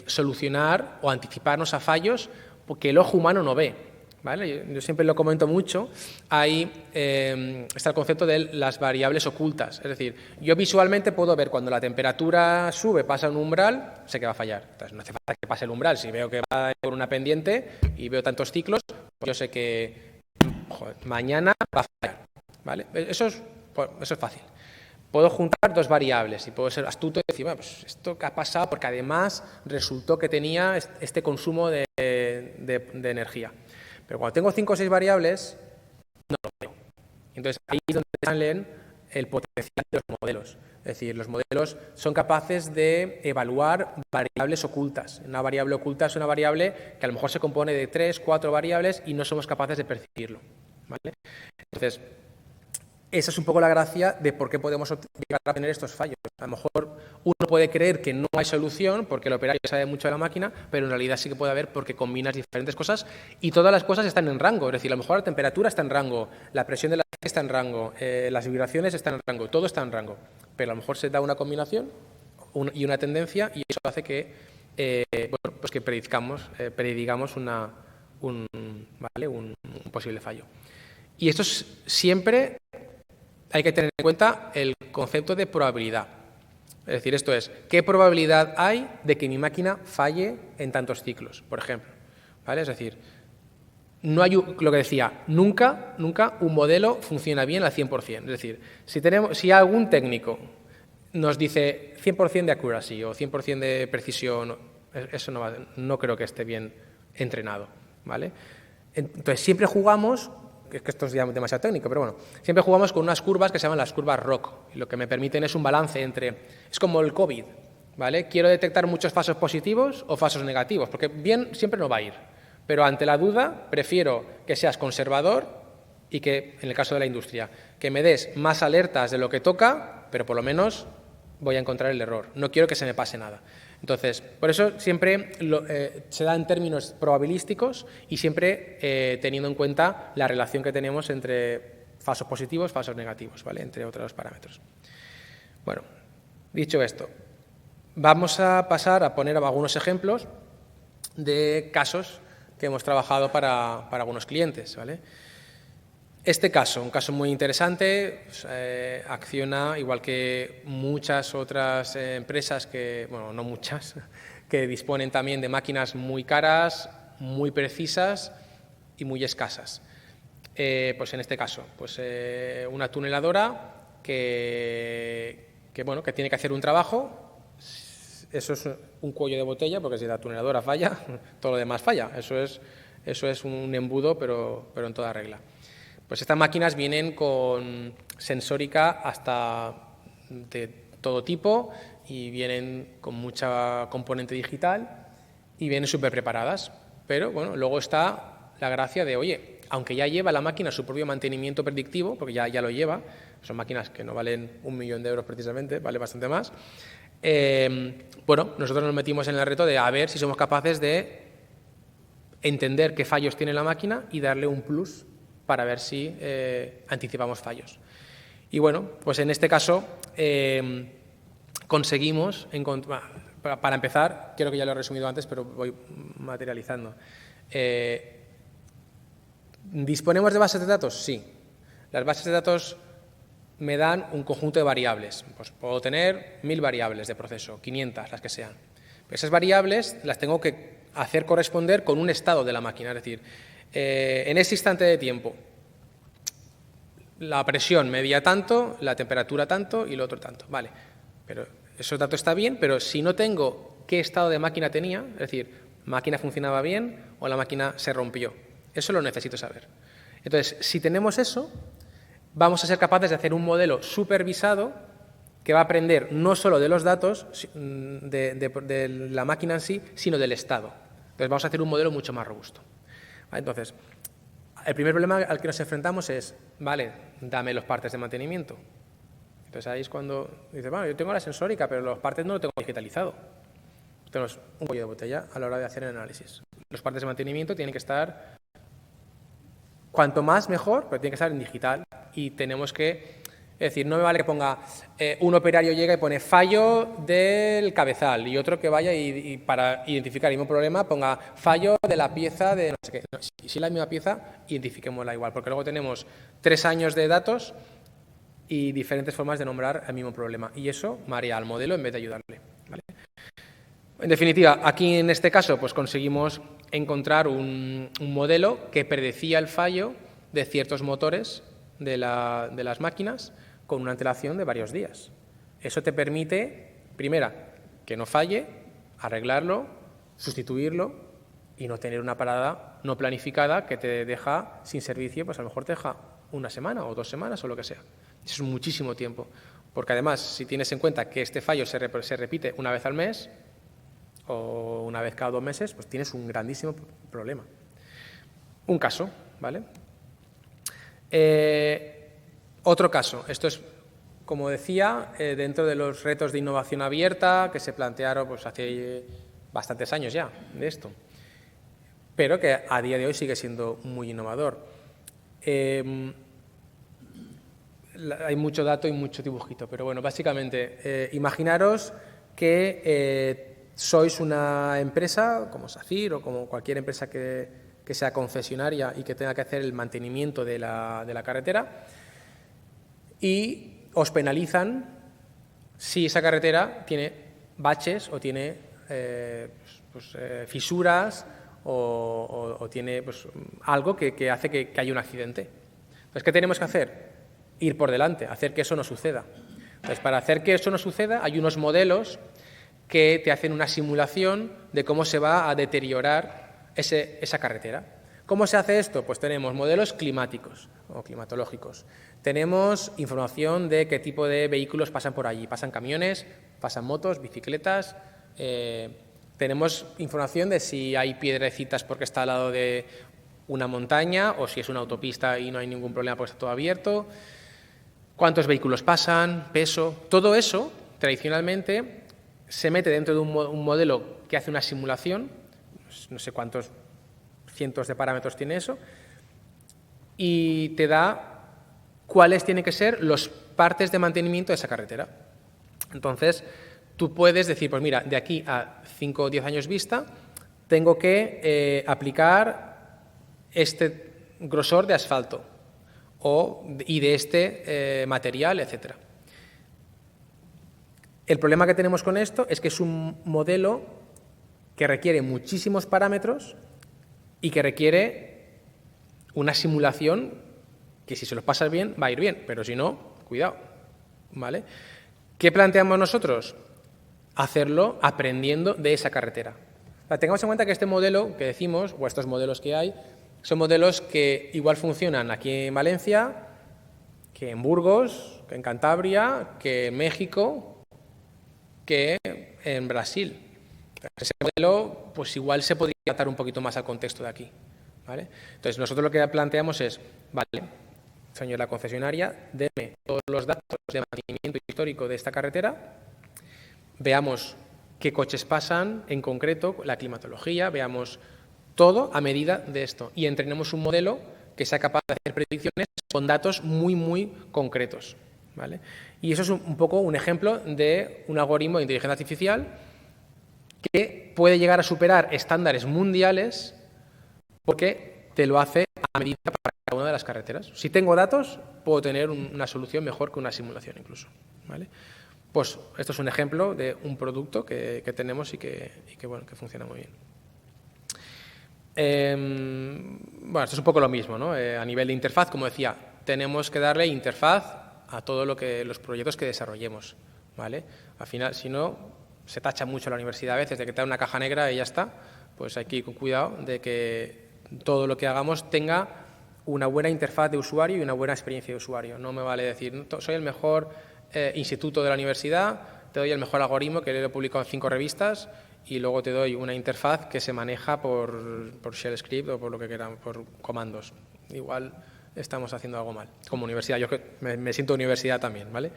solucionar o anticiparnos a fallos que el ojo humano no ve, ¿vale? Yo siempre lo comento mucho. Ahí está el concepto de las variables ocultas. Es decir, yo visualmente puedo ver cuando la temperatura sube, pasa un umbral, sé que va a fallar. Entonces, no hace falta que pase el umbral. Si veo que va por una pendiente y veo tantos ciclos, pues yo sé que mañana va a fallar, ¿vale? Eso es Pues eso es fácil. Puedo juntar dos variables y puedo ser astuto y decir, bueno, pues esto que ha pasado porque además resultó que tenía este consumo de energía. Pero cuando tengo 5 o 6 variables, no lo veo. Entonces ahí es donde salen el potencial de los modelos. Es decir, los modelos son capaces de evaluar variables ocultas. Una variable oculta es una variable que a lo mejor se compone de 3, 4 variables y no somos capaces de percibirlo, ¿vale? Entonces, esa es un poco la gracia de por qué podemos llegar a tener estos fallos. A lo mejor uno puede creer que no hay solución porque el operario sabe mucho de la máquina, pero en realidad sí que puede haber porque combinas diferentes cosas y todas las cosas están en rango. Es decir, a lo mejor la temperatura está en rango, la presión de la está en rango, las vibraciones están en rango, todo está en rango. Pero a lo mejor se da una combinación y una tendencia y eso hace que, bueno, pues que predigamos un posible fallo. Y esto es siempre... Hay que tener en cuenta el concepto de probabilidad. Es decir, esto es, ¿qué probabilidad hay de que mi máquina falle en tantos ciclos, por ejemplo? ¿Vale? Es decir, no hay lo que decía, nunca un modelo funciona bien al 100%. Es decir, si algún técnico nos dice 100% de accuracy o 100% de precisión, eso no creo que esté bien entrenado, ¿vale? Entonces, siempre jugamos... Es que esto es ya demasiado técnico, pero bueno, siempre jugamos con unas curvas que se llaman las curvas ROC, y lo que me permiten es un balance entre, es como el COVID, ¿vale? Quiero detectar muchos falsos positivos o falsos negativos, porque bien siempre no va a ir, pero ante la duda prefiero que seas conservador y que, en el caso de la industria, que me des más alertas de lo que toca, pero por lo menos voy a encontrar el error, no quiero que se me pase nada. Entonces, por eso siempre se da en términos probabilísticos y siempre teniendo en cuenta la relación que tenemos entre falsos positivos, falsos negativos, ¿vale? Entre otros parámetros. Bueno, dicho esto, vamos a pasar a poner algunos ejemplos de casos que hemos trabajado para algunos clientes, ¿vale? Este caso, un caso muy interesante, pues, Acciona, igual que muchas otras empresas que, bueno, no muchas, que disponen también de máquinas muy caras, muy precisas y muy escasas. Pues en este caso, pues una tuneladora que tiene que hacer un trabajo. Eso es un cuello de botella, porque si la tuneladora falla, todo lo demás falla. Eso es un embudo, pero en toda regla. Pues estas máquinas vienen con sensórica hasta de todo tipo y vienen con mucha componente digital y vienen súper preparadas. Pero bueno, luego está la gracia de, oye, aunque ya lleva la máquina su propio mantenimiento predictivo, porque ya lo lleva, son máquinas que no valen 1 millón de euros precisamente, vale bastante más. Bueno, nosotros nos metimos en el reto de a ver si somos capaces de entender qué fallos tiene la máquina y darle un plus para ver si anticipamos fallos. Y bueno, pues en este caso conseguimos encontrar, para empezar, creo que ya lo he resumido antes, pero voy materializando. ¿Disponemos de bases de datos? Sí. Las bases de datos me dan un conjunto de variables. Pues puedo tener 1000 variables de proceso, 500, las que sean. Pero esas variables las tengo que hacer corresponder con un estado de la máquina, es decir, en ese instante de tiempo, la presión medía tanto, la temperatura tanto y lo otro tanto. Vale, pero esos datos está bien, pero si no tengo qué estado de máquina tenía, es decir, máquina funcionaba bien o la máquina se rompió, eso lo necesito saber. Entonces, si tenemos eso, vamos a ser capaces de hacer un modelo supervisado que va a aprender no solo de los datos de la máquina en sí, sino del estado. Entonces, vamos a hacer un modelo mucho más robusto. Entonces, el primer problema al que nos enfrentamos es, vale, dame los partes de mantenimiento. Entonces ahí es cuando dices, bueno, yo tengo la sensórica, pero los partes no lo tengo digitalizado. Tenemos un cuello de botella a la hora de hacer el análisis. Los partes de mantenimiento tienen que estar, cuanto más mejor, pero tienen que estar en digital y tenemos que... Es decir, no me vale que ponga un operario llega y pone fallo del cabezal y otro que vaya y para identificar el mismo problema ponga fallo de la pieza de no sé qué. No, si es la misma pieza, identifiquémosla igual, porque luego tenemos 3 años de datos y diferentes formas de nombrar el mismo problema. Y eso marea al modelo en vez de ayudarle, ¿vale? En definitiva, aquí en este caso pues conseguimos encontrar un modelo que predecía el fallo de ciertos motores de las máquinas con una antelación de varios días. Eso te permite, primera, que no falle, arreglarlo, sustituirlo y no tener una parada no planificada que te deja sin servicio, pues a lo mejor te deja una semana o 2 semanas o lo que sea. Eso es muchísimo tiempo, porque además, si tienes en cuenta que este fallo se repite una vez al mes o una vez cada 2 meses, pues tienes un grandísimo problema. Un caso, ¿vale? Otro caso, esto es, como decía, dentro de los retos de innovación abierta que se plantearon pues, hace bastantes años ya de esto, pero que a día de hoy sigue siendo muy innovador. Hay mucho dato y mucho dibujito, pero bueno, básicamente, imaginaros que sois una empresa como SACIR o como cualquier empresa que sea concesionaria y que tenga que hacer el mantenimiento de la carretera y os penalizan si esa carretera tiene baches o tiene fisuras o tiene pues, algo que hace que haya un accidente. Entonces, ¿qué tenemos que hacer? Ir por delante, hacer que eso no suceda. Entonces, para hacer que eso no suceda, hay unos modelos que te hacen una simulación de cómo se va a deteriorar esa carretera. ¿Cómo se hace esto? Pues tenemos modelos climáticos o climatológicos. Tenemos información de qué tipo de vehículos pasan por allí. Pasan camiones, pasan motos, bicicletas. Tenemos información de si hay piedrecitas porque está al lado de una montaña o si es una autopista y no hay ningún problema porque está todo abierto. Cuántos vehículos pasan, peso. Todo eso, tradicionalmente, se mete dentro de un modelo que hace una simulación. No sé cuántos cientos de parámetros tiene eso, y te da cuáles tienen que ser los partes de mantenimiento de esa carretera. Entonces, tú puedes decir, pues mira, de aquí a 5 o 10 años vista, tengo que aplicar este grosor de asfalto y de este material, etcétera. El problema que tenemos con esto es que es un modelo que requiere muchísimos parámetros y que requiere una simulación que si se lo pasas bien, va a ir bien, pero si no, cuidado, ¿vale? ¿Qué planteamos nosotros? Hacerlo aprendiendo de esa carretera. O sea, tengamos en cuenta que este modelo que decimos, o estos modelos que hay, son modelos que igual funcionan aquí en Valencia, que en Burgos, que en Cantabria, que en México, que en Brasil. Ese modelo, pues igual se podría adaptar un poquito más al contexto de aquí, ¿vale? Entonces, nosotros lo que planteamos es, vale, señor la concesionaria, deme todos los datos de mantenimiento histórico de esta carretera, veamos qué coches pasan en concreto, la climatología, veamos todo a medida de esto y entrenemos un modelo que sea capaz de hacer predicciones con datos muy, muy concretos, ¿vale? Y eso es un poco un ejemplo de un algoritmo de inteligencia artificial que puede llegar a superar estándares mundiales porque te lo hace a medida para cada una de las carreteras. Si tengo datos, puedo tener una solución mejor que una simulación incluso, ¿vale? Pues esto es un ejemplo de un producto que tenemos y que funciona muy bien. Bueno, esto es un poco lo mismo, ¿no? A nivel de interfaz, como decía, tenemos que darle interfaz a todos los proyectos que desarrollemos, ¿vale? Al final, si no, se tacha mucho la universidad a veces de que te da una caja negra y ya está, pues hay que ir con cuidado de que todo lo que hagamos tenga una buena interfaz de usuario y una buena experiencia de usuario. No me vale decir, soy el mejor instituto de la universidad, te doy el mejor algoritmo que lo he publicado en 5 revistas y luego te doy una interfaz que se maneja por shell script o por lo que quieran, por comandos. Igual estamos haciendo algo mal. Como universidad, yo me siento universidad también, ¿vale?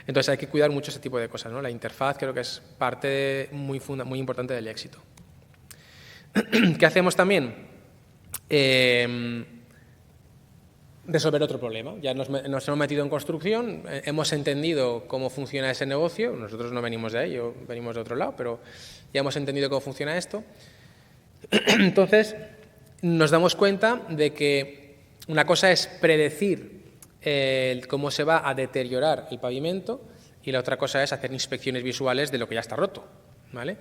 Entonces hay que cuidar mucho ese tipo de cosas, ¿no? La interfaz creo que es parte muy importante del éxito. ¿Qué hacemos también? Resolver otro problema. Ya nos hemos metido en construcción, hemos entendido cómo funciona ese negocio, nosotros no venimos de ahí, venimos de otro lado, pero ya hemos entendido cómo funciona esto. Entonces, nos damos cuenta de que una cosa es predecir cómo se va a deteriorar el pavimento y la otra cosa es hacer inspecciones visuales de lo que ya está roto, ¿vale?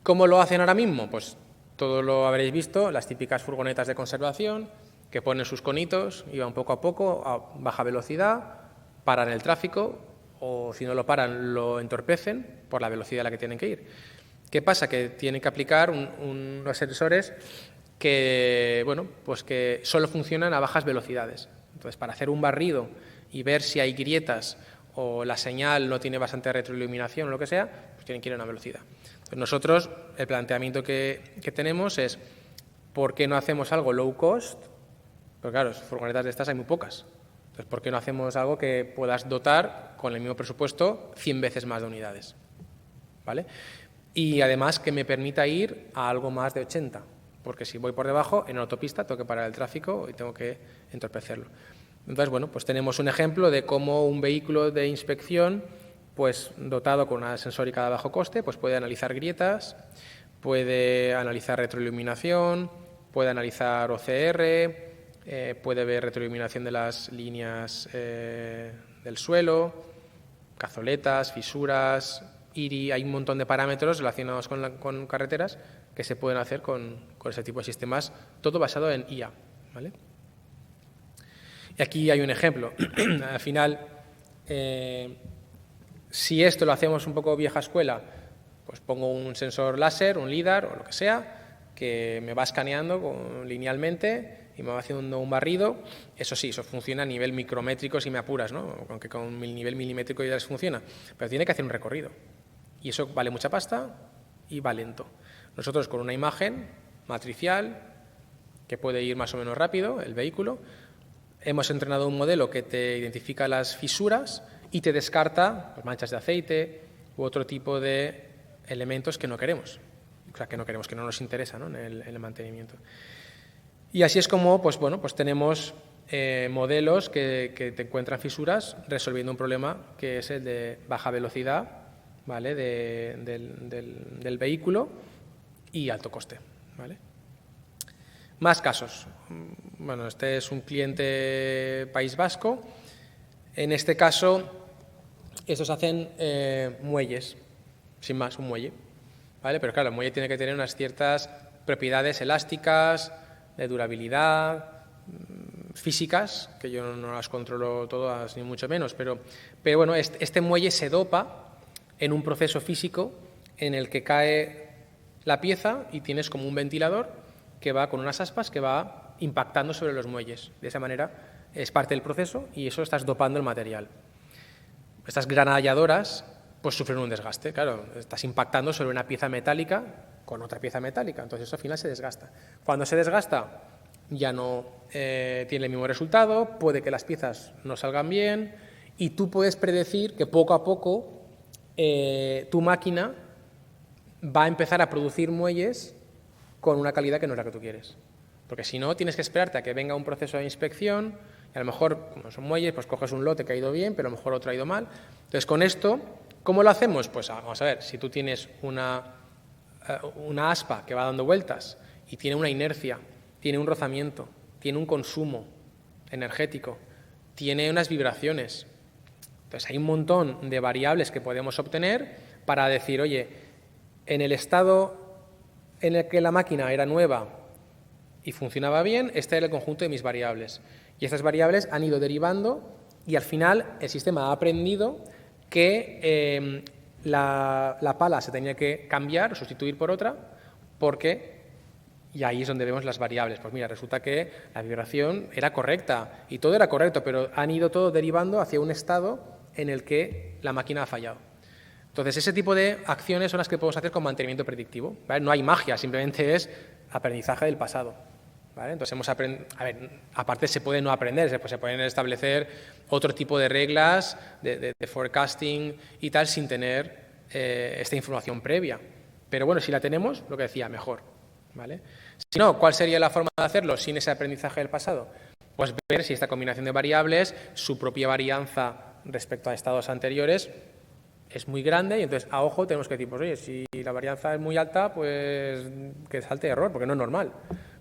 ¿Cómo lo hacen ahora mismo? Pues todo lo habréis visto, las típicas furgonetas de conservación que ponen sus conitos y van poco a poco a baja velocidad, paran el tráfico o si no lo paran lo entorpecen por la velocidad a la que tienen que ir. ¿Qué pasa? Que tienen que aplicar unos sensores que, bueno, pues que solo funcionan a bajas velocidades. Entonces, para hacer un barrido y ver si hay grietas o la señal no tiene bastante retroiluminación o lo que sea, pues tienen que ir a una velocidad. Entonces, nosotros, el planteamiento que tenemos es, ¿por qué no hacemos algo low cost? Porque claro, furgonetas de estas hay muy pocas. Entonces, ¿por qué no hacemos algo que puedas dotar con el mismo presupuesto 100 veces más de unidades? ¿Vale? Y además que me permita ir a algo más de 80, porque si voy por debajo, en la autopista tengo que parar el tráfico y tengo que entorpecerlo. Entonces, bueno, pues tenemos un ejemplo de cómo un vehículo de inspección, pues dotado con una sensórica de bajo coste, pues puede analizar grietas, puede analizar retroiluminación, puede analizar OCR, puede ver retroiluminación de las líneas del suelo, cazoletas, fisuras, IRI, hay un montón de parámetros relacionados con carreteras que se pueden hacer con ese tipo de sistemas, todo basado en IA, ¿vale? Y aquí hay un ejemplo. Al final, si esto lo hacemos un poco vieja escuela, pues pongo un sensor láser, un LIDAR o lo que sea, que me va escaneando linealmente y me va haciendo un barrido. Eso sí, eso funciona a nivel micrométrico si me apuras, ¿no? Aunque con nivel milimétrico ya les funciona, pero tiene que hacer un recorrido. Y eso vale mucha pasta y va lento. Nosotros con una imagen matricial, que puede ir más o menos rápido, el vehículo, hemos entrenado un modelo que te identifica las fisuras y te descarta pues, manchas de aceite u otro tipo de elementos que no queremos. O sea, que no queremos, que no nos interesa, ¿no? en el mantenimiento. Y así es como pues, bueno, pues tenemos modelos que te encuentran fisuras resolviendo un problema que es el de baja velocidad, ¿vale? del vehículo y alto coste, ¿vale? Más casos. Bueno, este es un cliente País Vasco. En este caso, estos hacen muelles, sin más, un muelle, ¿vale? Pero claro, el muelle tiene que tener unas ciertas propiedades elásticas, de durabilidad, físicas, que yo no las controlo todas ni mucho menos, pero bueno, este muelle se dopa en un proceso físico en el que cae la pieza y tienes como un ventilador que va con unas aspas que va impactando sobre los muelles. De esa manera es parte del proceso y eso estás dopando el material. Estas granalladoras pues sufren un desgaste, claro, estás impactando sobre una pieza metálica con otra pieza metálica, entonces eso al final se desgasta. Cuando se desgasta ya no tiene el mismo resultado, puede que las piezas no salgan bien y tú puedes predecir que poco a poco tu máquina va a empezar a producir muelles con una calidad que no es la que tú quieres. Porque si no, tienes que esperarte a que venga un proceso de inspección y a lo mejor, como son muelles, pues coges un lote que ha ido bien, pero a lo mejor otro ha ido mal. Entonces, con esto, ¿cómo lo hacemos? Pues vamos a ver, si tú tienes una aspa que va dando vueltas y tiene una inercia, tiene un rozamiento, tiene un consumo energético, tiene unas vibraciones. Entonces, hay un montón de variables que podemos obtener para decir, oye, en el estado en el que la máquina era nueva y funcionaba bien, este era el conjunto de mis variables. Y estas variables han ido derivando y al final el sistema ha aprendido que la pala se tenía que cambiar o sustituir por otra porque, y ahí es donde vemos las variables. Pues mira, resulta que la vibración era correcta y todo era correcto, pero han ido todo derivando hacia un estado en el que la máquina ha fallado. Entonces, ese tipo de acciones son las que podemos hacer con mantenimiento predictivo, ¿vale? No hay magia, simplemente es aprendizaje del pasado, ¿vale? Entonces, aparte se puede no aprender, se pueden establecer otro tipo de reglas de forecasting y tal sin tener esta información previa. Pero bueno, si la tenemos, lo que decía, mejor, ¿vale? Si no, ¿cuál sería la forma de hacerlo sin ese aprendizaje del pasado? Pues ver si esta combinación de variables, su propia varianza respecto a estados anteriores, es muy grande y entonces a ojo tenemos que decir, pues oye, si la varianza es muy alta, pues que salte error, porque no es normal.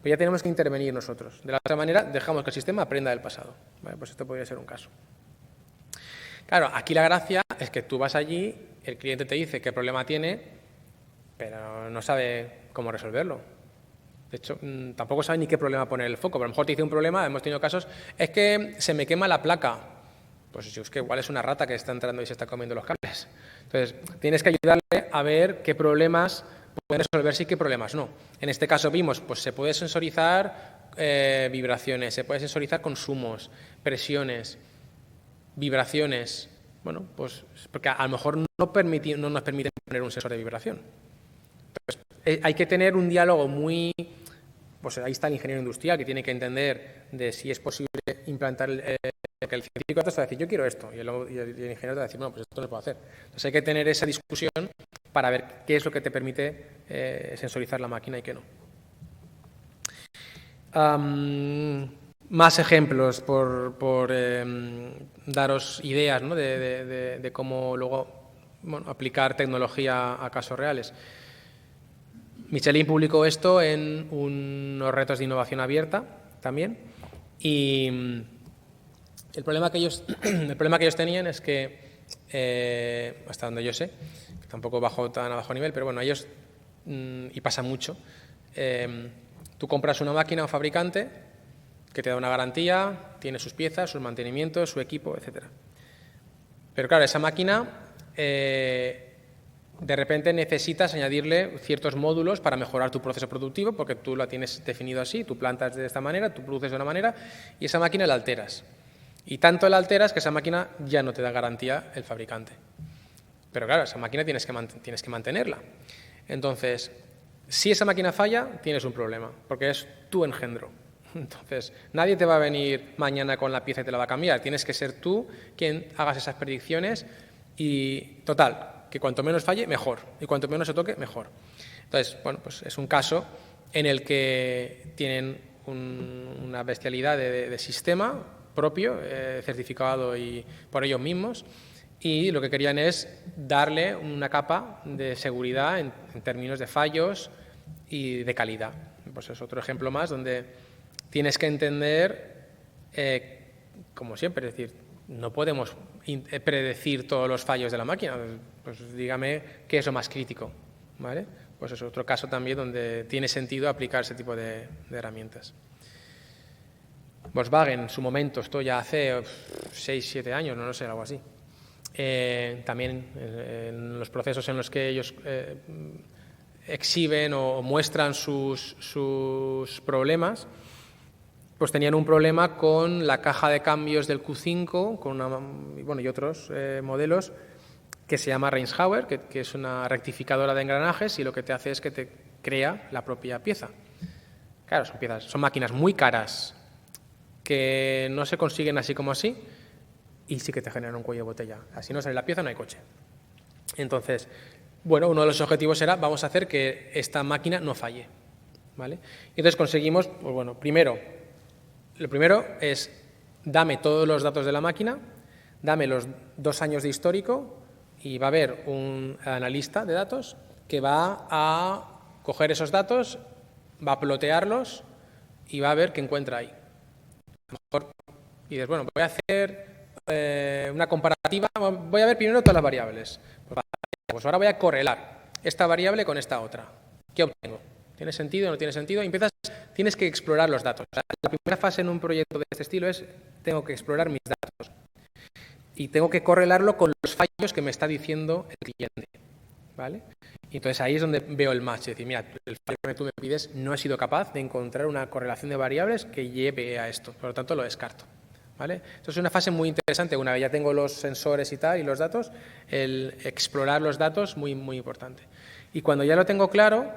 Pero ya tenemos que intervenir nosotros. De la otra manera, dejamos que el sistema aprenda del pasado. ¿Vale? Pues esto podría ser un caso. Claro, aquí la gracia es que tú vas allí, el cliente te dice qué problema tiene, pero no sabe cómo resolverlo. De hecho, tampoco sabe ni qué problema poner el foco. Pero a lo mejor te dice un problema, hemos tenido casos, es que se me quema la placa. Pues yo es que igual es una rata que está entrando y se está comiendo los cables. Entonces, tienes que ayudarle a ver qué problemas pueden resolverse y qué problemas no. En este caso vimos, pues se puede sensorizar vibraciones, se puede sensorizar consumos, presiones, vibraciones. Bueno, pues porque a lo mejor no nos permite poner un sensor de vibración. Entonces, hay que tener un diálogo muy... Pues ahí está el ingeniero industrial, que tiene que entender de si es posible implantar que el científico te va a decir, yo quiero esto, y el ingeniero te va a decir, no, pues esto no lo puedo hacer. Entonces hay que tener esa discusión para ver qué es lo que te permite sensorizar la máquina y qué no. Más ejemplos por daros ideas, ¿no? de cómo luego aplicar tecnología a casos reales. Michelin publicó esto en unos retos de innovación abierta también, y el problema que ellos tenían es que, hasta donde yo sé, que tampoco bajo tan a bajo nivel, pero bueno, ellos, y pasa mucho, tú compras una máquina a un fabricante que te da una garantía, tiene sus piezas, sus mantenimientos, su equipo, etc. Pero claro, esa máquina, de repente necesitas añadirle ciertos módulos para mejorar tu proceso productivo, porque tú la tienes definido así, tú plantas de esta manera, tú produces de una manera, y esa máquina la alteras. Y tanto la alteras que esa máquina ya no te da garantía el fabricante. Pero claro, esa máquina tienes que mantenerla. Entonces, si esa máquina falla, tienes un problema, porque es tu engendro. Entonces, nadie te va a venir mañana con la pieza y te la va a cambiar. Tienes que ser tú quien hagas esas predicciones y, total, que cuanto menos falle, mejor. Y cuanto menos se toque, mejor. Entonces, bueno, pues es un caso en el que tienen una bestialidad de sistema propio, certificado y por ellos mismos, y lo que querían es darle una capa de seguridad en términos de fallos y de calidad. Pues es otro ejemplo más donde tienes que entender, como siempre, es decir, no podemos predecir todos los fallos de la máquina, pues dígame qué es lo más crítico, ¿vale? Pues es otro caso también donde tiene sentido aplicar ese tipo de herramientas. Volkswagen, en su momento, esto ya hace 6, 7 años, no sé, algo así. También en los procesos en los que ellos exhiben o muestran sus problemas, pues tenían un problema con la caja de cambios del Q5 y otros modelos que se llama Reinschauer, que es una rectificadora de engranajes, y lo que te hace es que te crea la propia pieza. Claro, son máquinas muy caras que no se consiguen así como así y sí que te generan un cuello de botella. Así no sale la pieza, no hay coche. Entonces, bueno, uno de los objetivos era, vamos a hacer que esta máquina no falle, ¿vale? Y entonces conseguimos, pues bueno, lo primero es, dame todos los datos de la máquina, dame los 2 años de histórico, y va a haber un analista de datos que va a coger esos datos, va a plotearlos y va a ver qué encuentra ahí. A lo mejor dices, bueno, voy a hacer una comparativa, voy a ver primero todas las variables. Pues ahora voy a correlar esta variable con esta otra. ¿Qué obtengo? ¿Tiene sentido? ¿No tiene sentido? Y tienes que explorar los datos. La primera fase en un proyecto de este estilo es, tengo que explorar mis datos y tengo que correlarlo con los fallos que me está diciendo el cliente, ¿vale? Y entonces ahí es donde veo el match, es decir, mira, el fallo que tú me pides no he sido capaz de encontrar una correlación de variables que lleve a esto, por lo tanto lo descarto, ¿vale? Entonces es una fase muy interesante, una vez ya tengo los sensores y tal y los datos, el explorar los datos muy, muy importante. Y cuando ya lo tengo claro,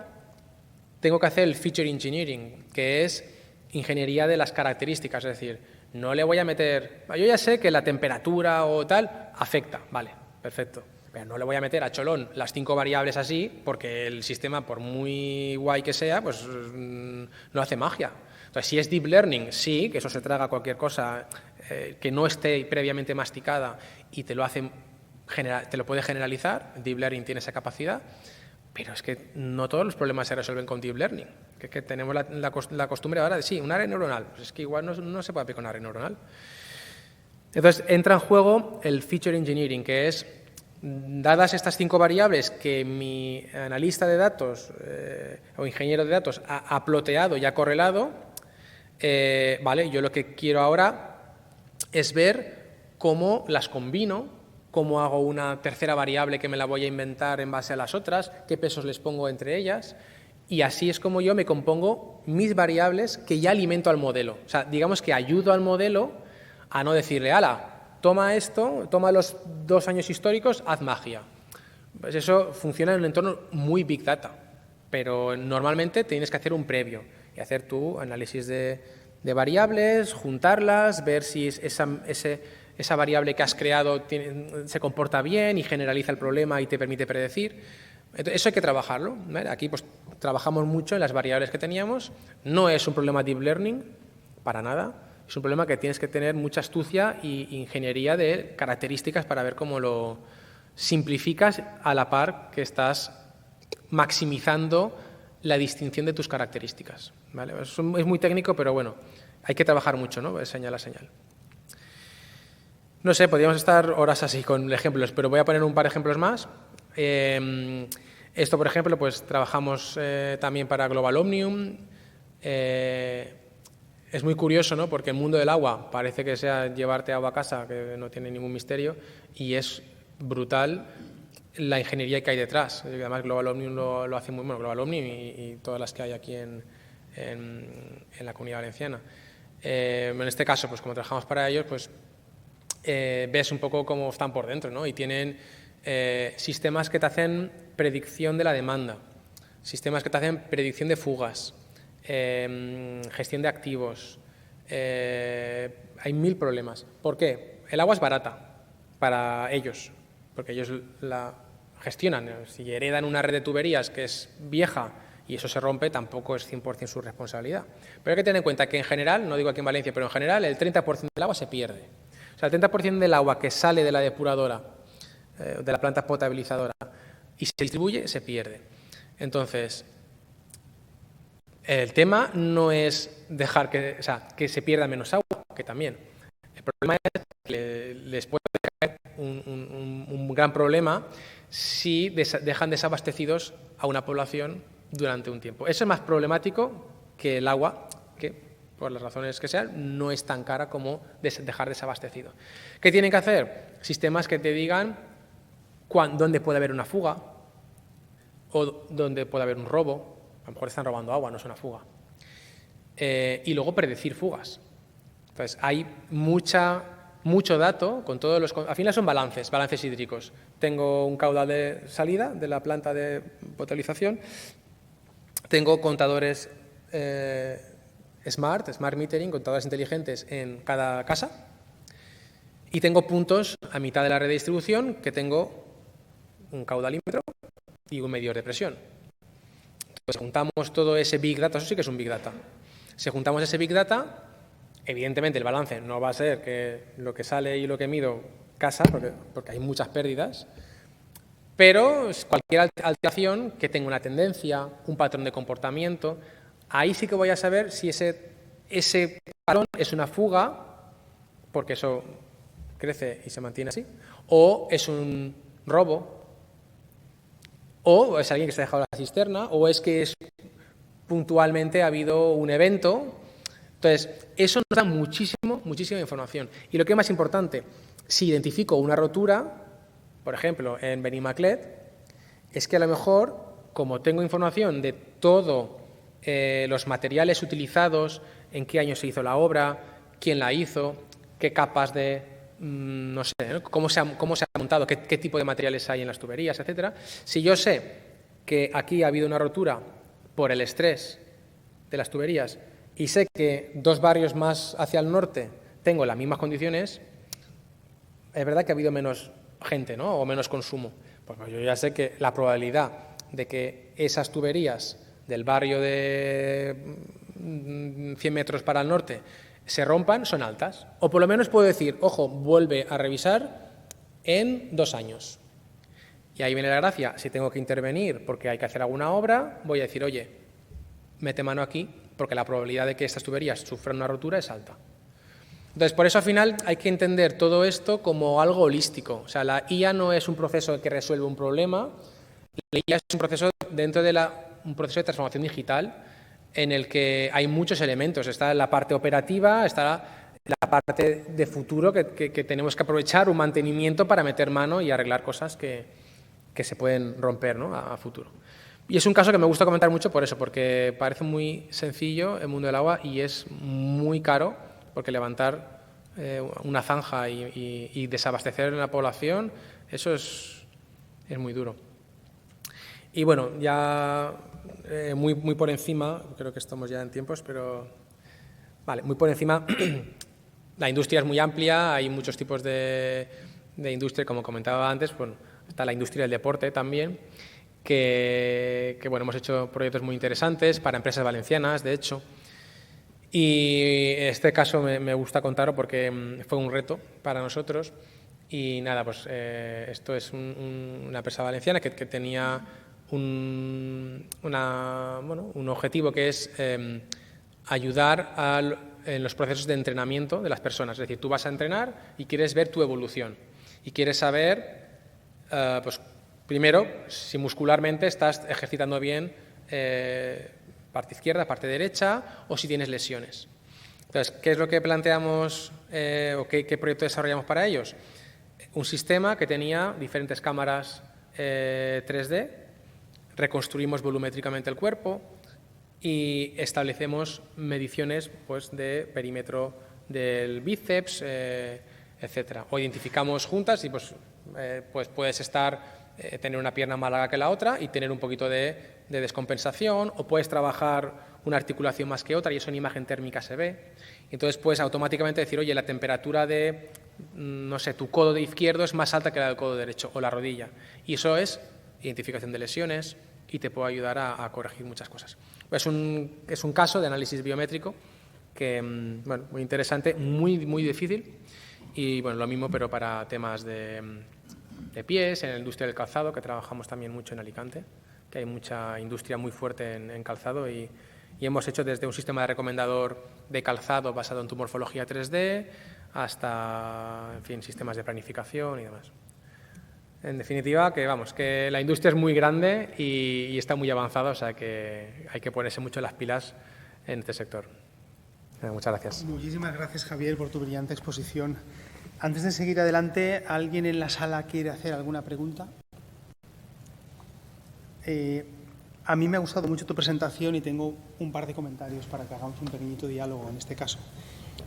tengo que hacer el feature engineering, que es ingeniería de las características, es decir, no le voy a meter, yo ya sé que la temperatura o tal afecta, vale, perfecto. Pero no le voy a meter a cholón las 5 variables así, porque el sistema, por muy guay que sea, pues no hace magia. Entonces, si es deep learning, sí, que eso se traga cualquier cosa que no esté previamente masticada y te lo puede generalizar. Deep learning tiene esa capacidad, pero es que no todos los problemas se resuelven con deep learning. Que es que tenemos la costumbre ahora de, sí, una red neuronal, pues es que igual no se puede aplicar una red neuronal. Entonces, entra en juego el feature engineering, que es, dadas estas 5 variables que mi analista de datos o ingeniero de datos ha ploteado y ha correlado, vale, yo lo que quiero ahora es ver cómo las combino, cómo hago una tercera variable que me la voy a inventar en base a las otras, qué pesos les pongo entre ellas, y así es como yo me compongo mis variables que ya alimento al modelo. O sea, digamos que ayudo al modelo a no decirle, ala, toma esto, toma los 2 años históricos, haz magia. Pues eso funciona en un entorno muy Big Data, pero normalmente tienes que hacer un previo y hacer tu análisis de variables, juntarlas, ver si esa variable que has creado se comporta bien y generaliza el problema y te permite predecir. Entonces, eso hay que trabajarlo, ¿vale? Aquí pues trabajamos mucho en las variables que teníamos. No es un problema deep learning, para nada. Es un problema que tienes que tener mucha astucia e ingeniería de características para ver cómo lo simplificas a la par que estás maximizando la distinción de tus características, ¿vale? Es muy técnico, pero bueno, hay que trabajar mucho, ¿no? Señal a señal. No sé, podríamos estar horas así con ejemplos, pero voy a poner un par de ejemplos más. Esto, por ejemplo, pues trabajamos también para Global Omnium. Es muy curioso, ¿no? Porque el mundo del agua parece que sea llevarte agua a casa, que no tiene ningún misterio, y es brutal la ingeniería que hay detrás. Además, Global Omnium lo hace muy bueno, Global Omnium y todas las que hay aquí en la Comunidad Valenciana. En este caso, pues como trabajamos para ellos, pues ves un poco cómo están por dentro, ¿no? Y tienen sistemas que te hacen predicción de la demanda, sistemas que te hacen predicción de fugas, gestión de activos. Hay 1000 problemas. ¿Por qué? El agua es barata para ellos, porque ellos la gestionan. Si heredan una red de tuberías que es vieja y eso se rompe, tampoco es 100% su responsabilidad. Pero hay que tener en cuenta que en general, no digo aquí en Valencia, pero en general el 30% del agua se pierde. O sea, el 30% del agua que sale de la depuradora, de la planta potabilizadora, y se distribuye, se pierde. Entonces, el tema no es dejar que se pierda menos agua, que también. El problema es que les puede caer un gran problema si dejan desabastecidos a una población durante un tiempo. Eso es más problemático que el agua, que por las razones que sean, no es tan cara como dejar desabastecido. ¿Qué tienen que hacer? Sistemas que te digan dónde puede haber una fuga o dónde puede haber un robo. A lo mejor están robando agua, no es una fuga. Y luego predecir fugas. Entonces, hay mucho dato con todos los... Al final son balances hídricos. Tengo un caudal de salida de la planta de potabilización, tengo contadores smart metering, contadores inteligentes en cada casa, y tengo puntos a mitad de la red de distribución que tengo un caudalímetro y un medidor de presión. Entonces, juntamos todo ese Big Data, eso sí que es un Big Data. Si juntamos ese Big Data, evidentemente el balance no va a ser que lo que sale y lo que mido casa, porque hay muchas pérdidas, pero cualquier alteración que tenga una tendencia, un patrón de comportamiento, ahí sí que voy a saber si ese patrón es una fuga, porque eso crece y se mantiene así, o es un robo, o es alguien que se ha dejado la cisterna, o es que puntualmente ha habido un evento. Entonces, eso nos da muchísima información. Y lo que es más importante, si identifico una rotura, por ejemplo, en Benimaclet, es que a lo mejor, como tengo información de todos los materiales utilizados, en qué año se hizo la obra, quién la hizo, qué capas de, no sé, ¿no? cómo se ha montado, qué tipo de materiales hay en las tuberías, etcétera. Si yo sé que aquí ha habido una rotura por el estrés de las tuberías y sé que 2 barrios más hacia el norte tengo las mismas condiciones, es verdad que ha habido menos gente, ¿no? O menos consumo. Pues yo ya sé que la probabilidad de que esas tuberías del barrio de 100 metros para el norte se rompan son altas. O por lo menos puedo decir, ojo, vuelve a revisar en 2 años. Y ahí viene la gracia. Si tengo que intervenir porque hay que hacer alguna obra, voy a decir, oye, mete mano aquí, porque la probabilidad de que estas tuberías sufran una rotura es alta. Entonces, por eso al final hay que entender todo esto como algo holístico. O sea, la IA no es un proceso que resuelve un problema, la IA es un proceso dentro de un proceso de transformación digital en el que hay muchos elementos. Está la parte operativa, está la parte de futuro que tenemos que aprovechar, un mantenimiento para meter mano y arreglar cosas que se pueden romper, ¿no?, a futuro. Y es un caso que me gusta comentar mucho por eso, porque parece muy sencillo el mundo del agua y es muy caro, porque levantar una zanja y desabastecer la población, eso es muy duro. Y bueno, ya muy por encima, creo que estamos ya en tiempos, pero vale, muy por encima, la industria es muy amplia, hay muchos tipos de industria, como comentaba antes, bueno, está la industria del deporte también, que bueno, hemos hecho proyectos muy interesantes para empresas valencianas, de hecho, y este caso me gusta contarlo porque fue un reto para nosotros. Y nada, pues esto es una empresa valenciana que tenía un objetivo, que es ayudar en los procesos de entrenamiento de las personas. Es decir, tú vas a entrenar y quieres ver tu evolución y quieres saber, pues primero, si muscularmente estás ejercitando bien parte izquierda, parte derecha, o si tienes lesiones. Entonces, ¿qué es lo que planteamos o qué proyecto desarrollamos para ellos? Un sistema que tenía diferentes cámaras 3D, reconstruimos volumétricamente el cuerpo y establecemos mediciones, pues, de perímetro del bíceps, etcétera. O identificamos juntas y pues puedes tener una pierna más larga que la otra y tener un poquito de descompensación, o puedes trabajar una articulación más que otra y eso en imagen térmica se ve. Entonces puedes automáticamente decir, oye, la temperatura de, no sé, tu codo de izquierdo es más alta que la del codo derecho, o la rodilla. Y eso es identificación de lesiones y te puede ayudar a corregir muchas cosas. Es un caso de análisis biométrico que, bueno, muy interesante, muy difícil, y bueno, lo mismo pero para temas de pies, en la industria del calzado, que trabajamos también mucho en Alicante, que hay mucha industria muy fuerte en calzado, y hemos hecho desde un sistema de recomendador de calzado basado en tu morfología 3D hasta, en fin, sistemas de planificación y demás. En definitiva, que la industria es muy grande y está muy avanzada, o sea que hay que ponerse mucho las pilas en este sector. Muchas gracias. Muchísimas gracias, Javier, por tu brillante exposición. Antes de seguir adelante, ¿alguien en la sala quiere hacer alguna pregunta? A mí me ha gustado mucho tu presentación y tengo un par de comentarios para que hagamos un pequeñito diálogo en este caso.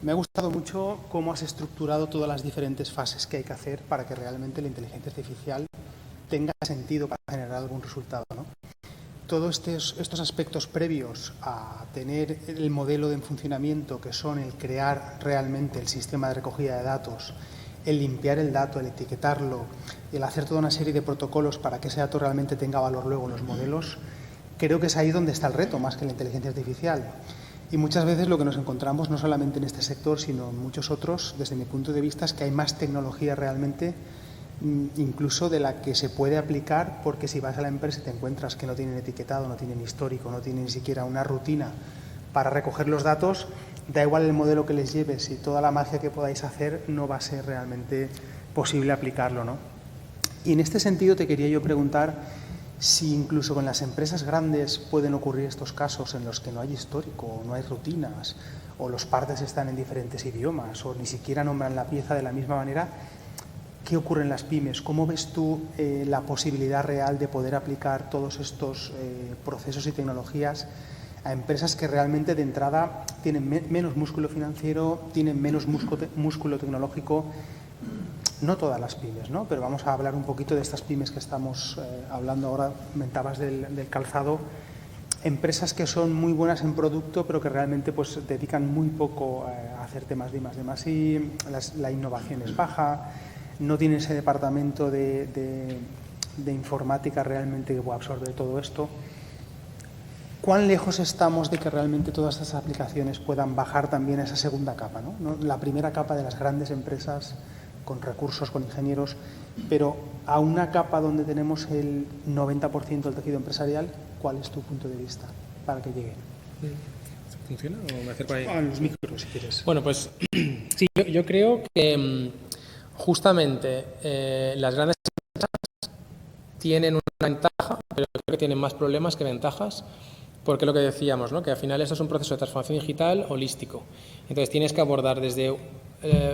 Me ha gustado mucho cómo has estructurado todas las diferentes fases que hay que hacer para que realmente la inteligencia artificial tenga sentido para generar algún resultado, ¿no? Todos estos aspectos previos a tener el modelo de funcionamiento, que son el crear realmente el sistema de recogida de datos, el limpiar el dato, el etiquetarlo, el hacer toda una serie de protocolos para que ese dato realmente tenga valor luego en los modelos, creo que es ahí donde está el reto, más que la inteligencia artificial. Y muchas veces lo que nos encontramos, no solamente en este sector, sino en muchos otros, desde mi punto de vista, es que hay más tecnología realmente, incluso de la que se puede aplicar, porque si vas a la empresa y te encuentras que no tienen etiquetado, no tienen histórico, no tienen ni siquiera una rutina para recoger los datos, da igual el modelo que les lleves y toda la magia que podáis hacer, no va a ser realmente posible aplicarlo, ¿no? Y en este sentido te quería yo preguntar si incluso con las empresas grandes pueden ocurrir estos casos en los que no hay histórico, o no hay rutinas, o los partes están en diferentes idiomas, o ni siquiera nombran la pieza de la misma manera. ¿Qué ocurre en las pymes? ¿Cómo ves tú la posibilidad real de poder aplicar todos estos procesos y tecnologías a empresas que realmente de entrada tienen menos músculo financiero, tienen menos músculo tecnológico? No todas las pymes, ¿no? Pero vamos a hablar un poquito de estas pymes que estamos hablando ahora. Comentabas del calzado. Empresas que son muy buenas en producto, pero que realmente pues dedican muy poco a hacer temas de I+D+I, la innovación es baja, no tiene ese departamento de informática realmente que pueda absorber todo esto. ¿Cuán lejos estamos de que realmente todas estas aplicaciones puedan bajar también a esa segunda capa, ¿no? La primera capa de las grandes empresas con recursos, con ingenieros, pero a una capa donde tenemos el 90% del tejido empresarial? ¿Cuál es tu punto de vista para que llegue? ¿Funciona o me acerco ahí? A los micros, si quieres. Bueno, pues sí, yo creo que justamente las grandes empresas tienen una ventaja, pero creo que tienen más problemas que ventajas, porque lo que decíamos, ¿no? Que al final esto es un proceso de transformación digital holístico. Entonces tienes que abordar desde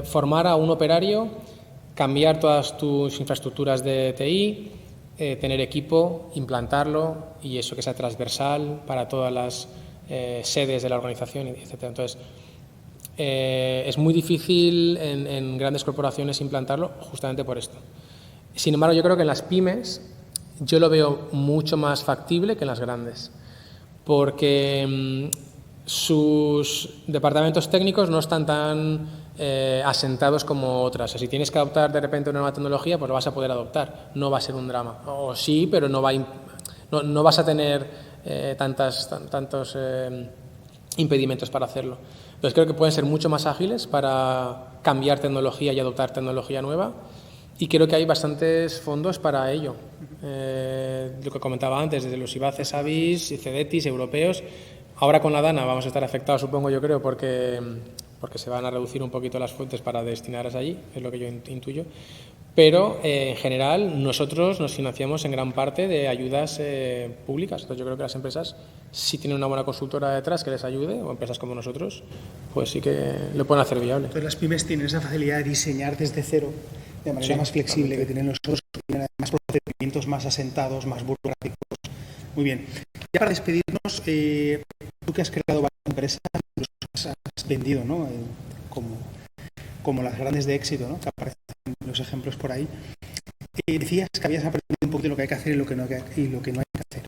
formar a un operario, cambiar todas tus infraestructuras de TI, tener equipo, implantarlo y eso que sea transversal para todas las sedes de la organización, etc. Entonces, es muy difícil en grandes corporaciones implantarlo justamente por esto. Sin embargo, yo creo que en las pymes yo lo veo mucho más factible que en las grandes, porque sus departamentos técnicos no están tan asentados como otras. O sea, si tienes que adoptar de repente una nueva tecnología, pues lo vas a poder adoptar, no va a ser un drama. O sí, pero no vas a tener tantos impedimentos para hacerlo. Entonces creo que pueden ser mucho más ágiles para cambiar tecnología y adoptar tecnología nueva. Y creo que hay bastantes fondos para ello. Lo que comentaba antes, desde los IBACES, ABIS y CEDETIS europeos. Ahora con la DANA vamos a estar afectados, supongo yo creo, porque se van a reducir un poquito las fuentes para destinarlas allí, es lo que yo intuyo. Pero en general nosotros nos financiamos en gran parte de ayudas públicas. Entonces yo creo que las empresas, si tienen una buena consultora detrás que les ayude, o empresas como nosotros, pues sí que lo pueden hacer viable. Entonces las pymes tienen esa facilidad de diseñar desde cero, de manera más flexible que tienen nosotros, que tienen además procedimientos más asentados, más burocráticos. Muy bien. Ya para despedirnos, tú que has creado varias empresas, has vendido, ¿no? Como las grandes de éxito, ¿no? Que aparecen los ejemplos por ahí. Decías que habías aprendido un poquito lo que hay que hacer y lo que no hay que hacer.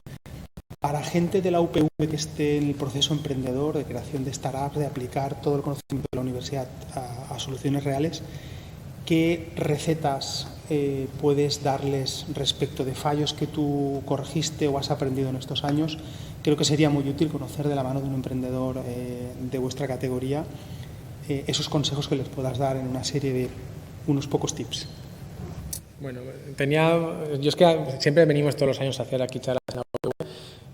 Para gente de la UPV que esté en el proceso emprendedor, de creación de startups, de aplicar todo el conocimiento de la universidad a soluciones reales, ¿qué recetas puedes darles respecto de fallos que tú corregiste o has aprendido en estos años? Creo que sería muy útil conocer de la mano de un emprendedor de vuestra categoría esos consejos que les puedas dar en una serie de unos pocos tips. Bueno, yo es que siempre venimos todos los años a hacer aquí charlas en la UPV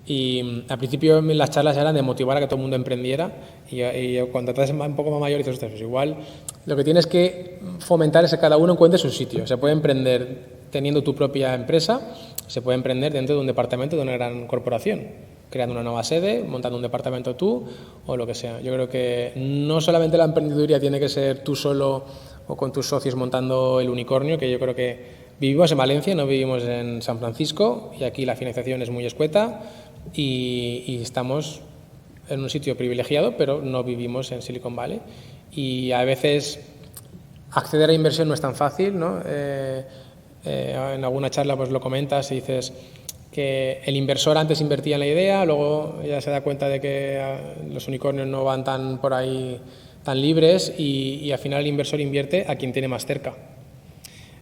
y al principio las charlas eran de motivar a que todo el mundo emprendiera y cuando te haces un poco más mayor dices, pues igual lo que tienes que fomentar es que cada uno encuentre su sitio. Se puede emprender teniendo tu propia empresa, se puede emprender dentro de un departamento de una gran corporación, creando una nueva sede, montando un departamento tú o lo que sea. Yo creo que no solamente la emprendeduría tiene que ser tú solo o con tus socios montando el unicornio, que yo creo que vivimos en Valencia, no vivimos en San Francisco y aquí la financiación es muy escueta y estamos en un sitio privilegiado, pero no vivimos en Silicon Valley y a veces acceder a inversión no es tan fácil, ¿no? En alguna charla pues lo comentas y dices que el inversor antes invertía en la idea, luego ya se da cuenta de que los unicornios no van tan por ahí tan libres y al final el inversor invierte a quien tiene más cerca.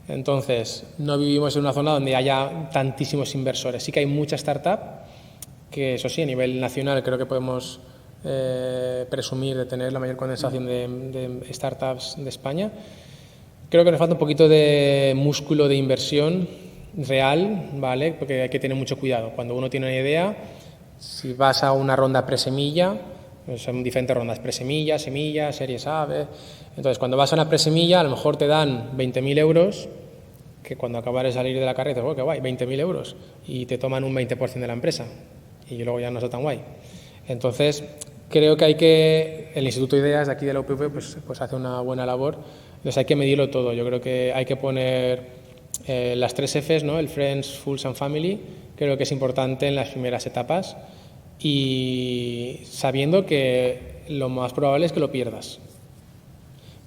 Entonces, no vivimos en una zona donde haya tantísimos inversores. Sí que hay mucha startup, que eso sí, a nivel nacional creo que podemos presumir de tener la mayor condensación de startups de España. Creo que nos falta un poquito de músculo de inversión real, ¿vale? Porque hay que tener mucho cuidado. Cuando uno tiene una idea, si vas a una ronda presemilla, son diferentes rondas, presemilla, semilla, series A, B. Entonces, cuando vas a una presemilla, a lo mejor te dan 20.000 euros, que cuando acabas de salir de la carrera, dices, oh, qué guay, 20.000 euros, y te toman un 20% de la empresa, y luego ya no está tan guay. Entonces, creo que el Instituto Ideas de aquí de la UPV pues hace una buena labor. Entonces, hay que medirlo todo. Yo creo que hay que poner las 3 Fs, ¿no? El Friends, Fools and Family, creo que es importante en las primeras etapas y sabiendo que lo más probable es que lo pierdas.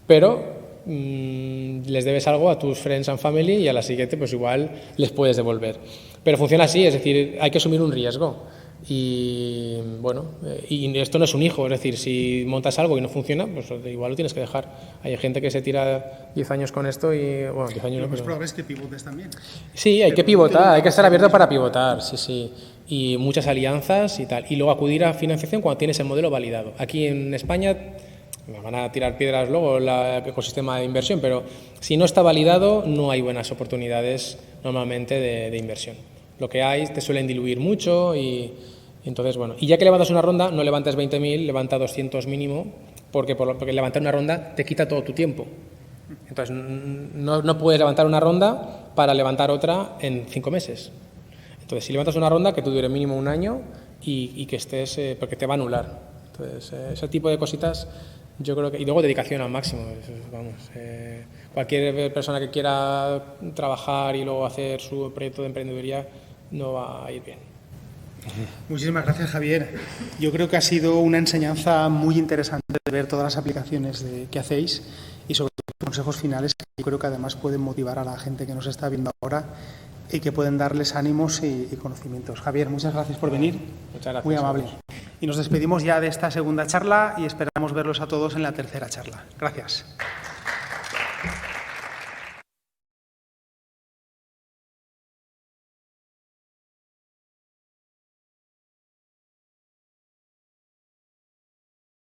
Pero les debes algo a tus Friends and Family y a la siguiente pues igual les puedes devolver. Pero funciona así, es decir, hay que asumir un riesgo. Y bueno, y esto no es un hijo, es decir, si montas algo y no funciona, pues igual lo tienes que dejar. Hay gente que se tira 10 años con esto y bueno, 10 años lo no, más probable es que pivotes también. Sí, hay que pivotar, hay que estar abierto para pivotar, sí. Y muchas alianzas y tal. Y luego acudir a financiación cuando tienes el modelo validado. Aquí en España me van a tirar piedras luego el ecosistema de inversión, pero si no está validado no hay buenas oportunidades normalmente de inversión. Lo que hay te suelen diluir mucho y entonces, bueno, y ya que levantas una ronda, no levantes 20.000, levanta 200 mínimo, porque levantar una ronda te quita todo tu tiempo. Entonces, no puedes levantar una ronda para levantar otra en 5 meses. Entonces, si levantas una ronda, que te dure mínimo un año y que estés, porque te va a anular. Entonces, ese tipo de cositas, yo creo que... Y luego dedicación al máximo. Vamos, cualquier persona que quiera trabajar y luego hacer su proyecto de emprendeduría no va a ir bien. Muchísimas gracias, Javier. Yo creo que ha sido una enseñanza muy interesante de ver todas las aplicaciones que hacéis y sobre todo los consejos finales que yo creo que además pueden motivar a la gente que nos está viendo ahora y que pueden darles ánimos y conocimientos. Javier, muchas gracias por venir. Muchas gracias. Muy amable. Y nos despedimos ya de esta segunda charla y esperamos verlos a todos en la tercera charla. Gracias.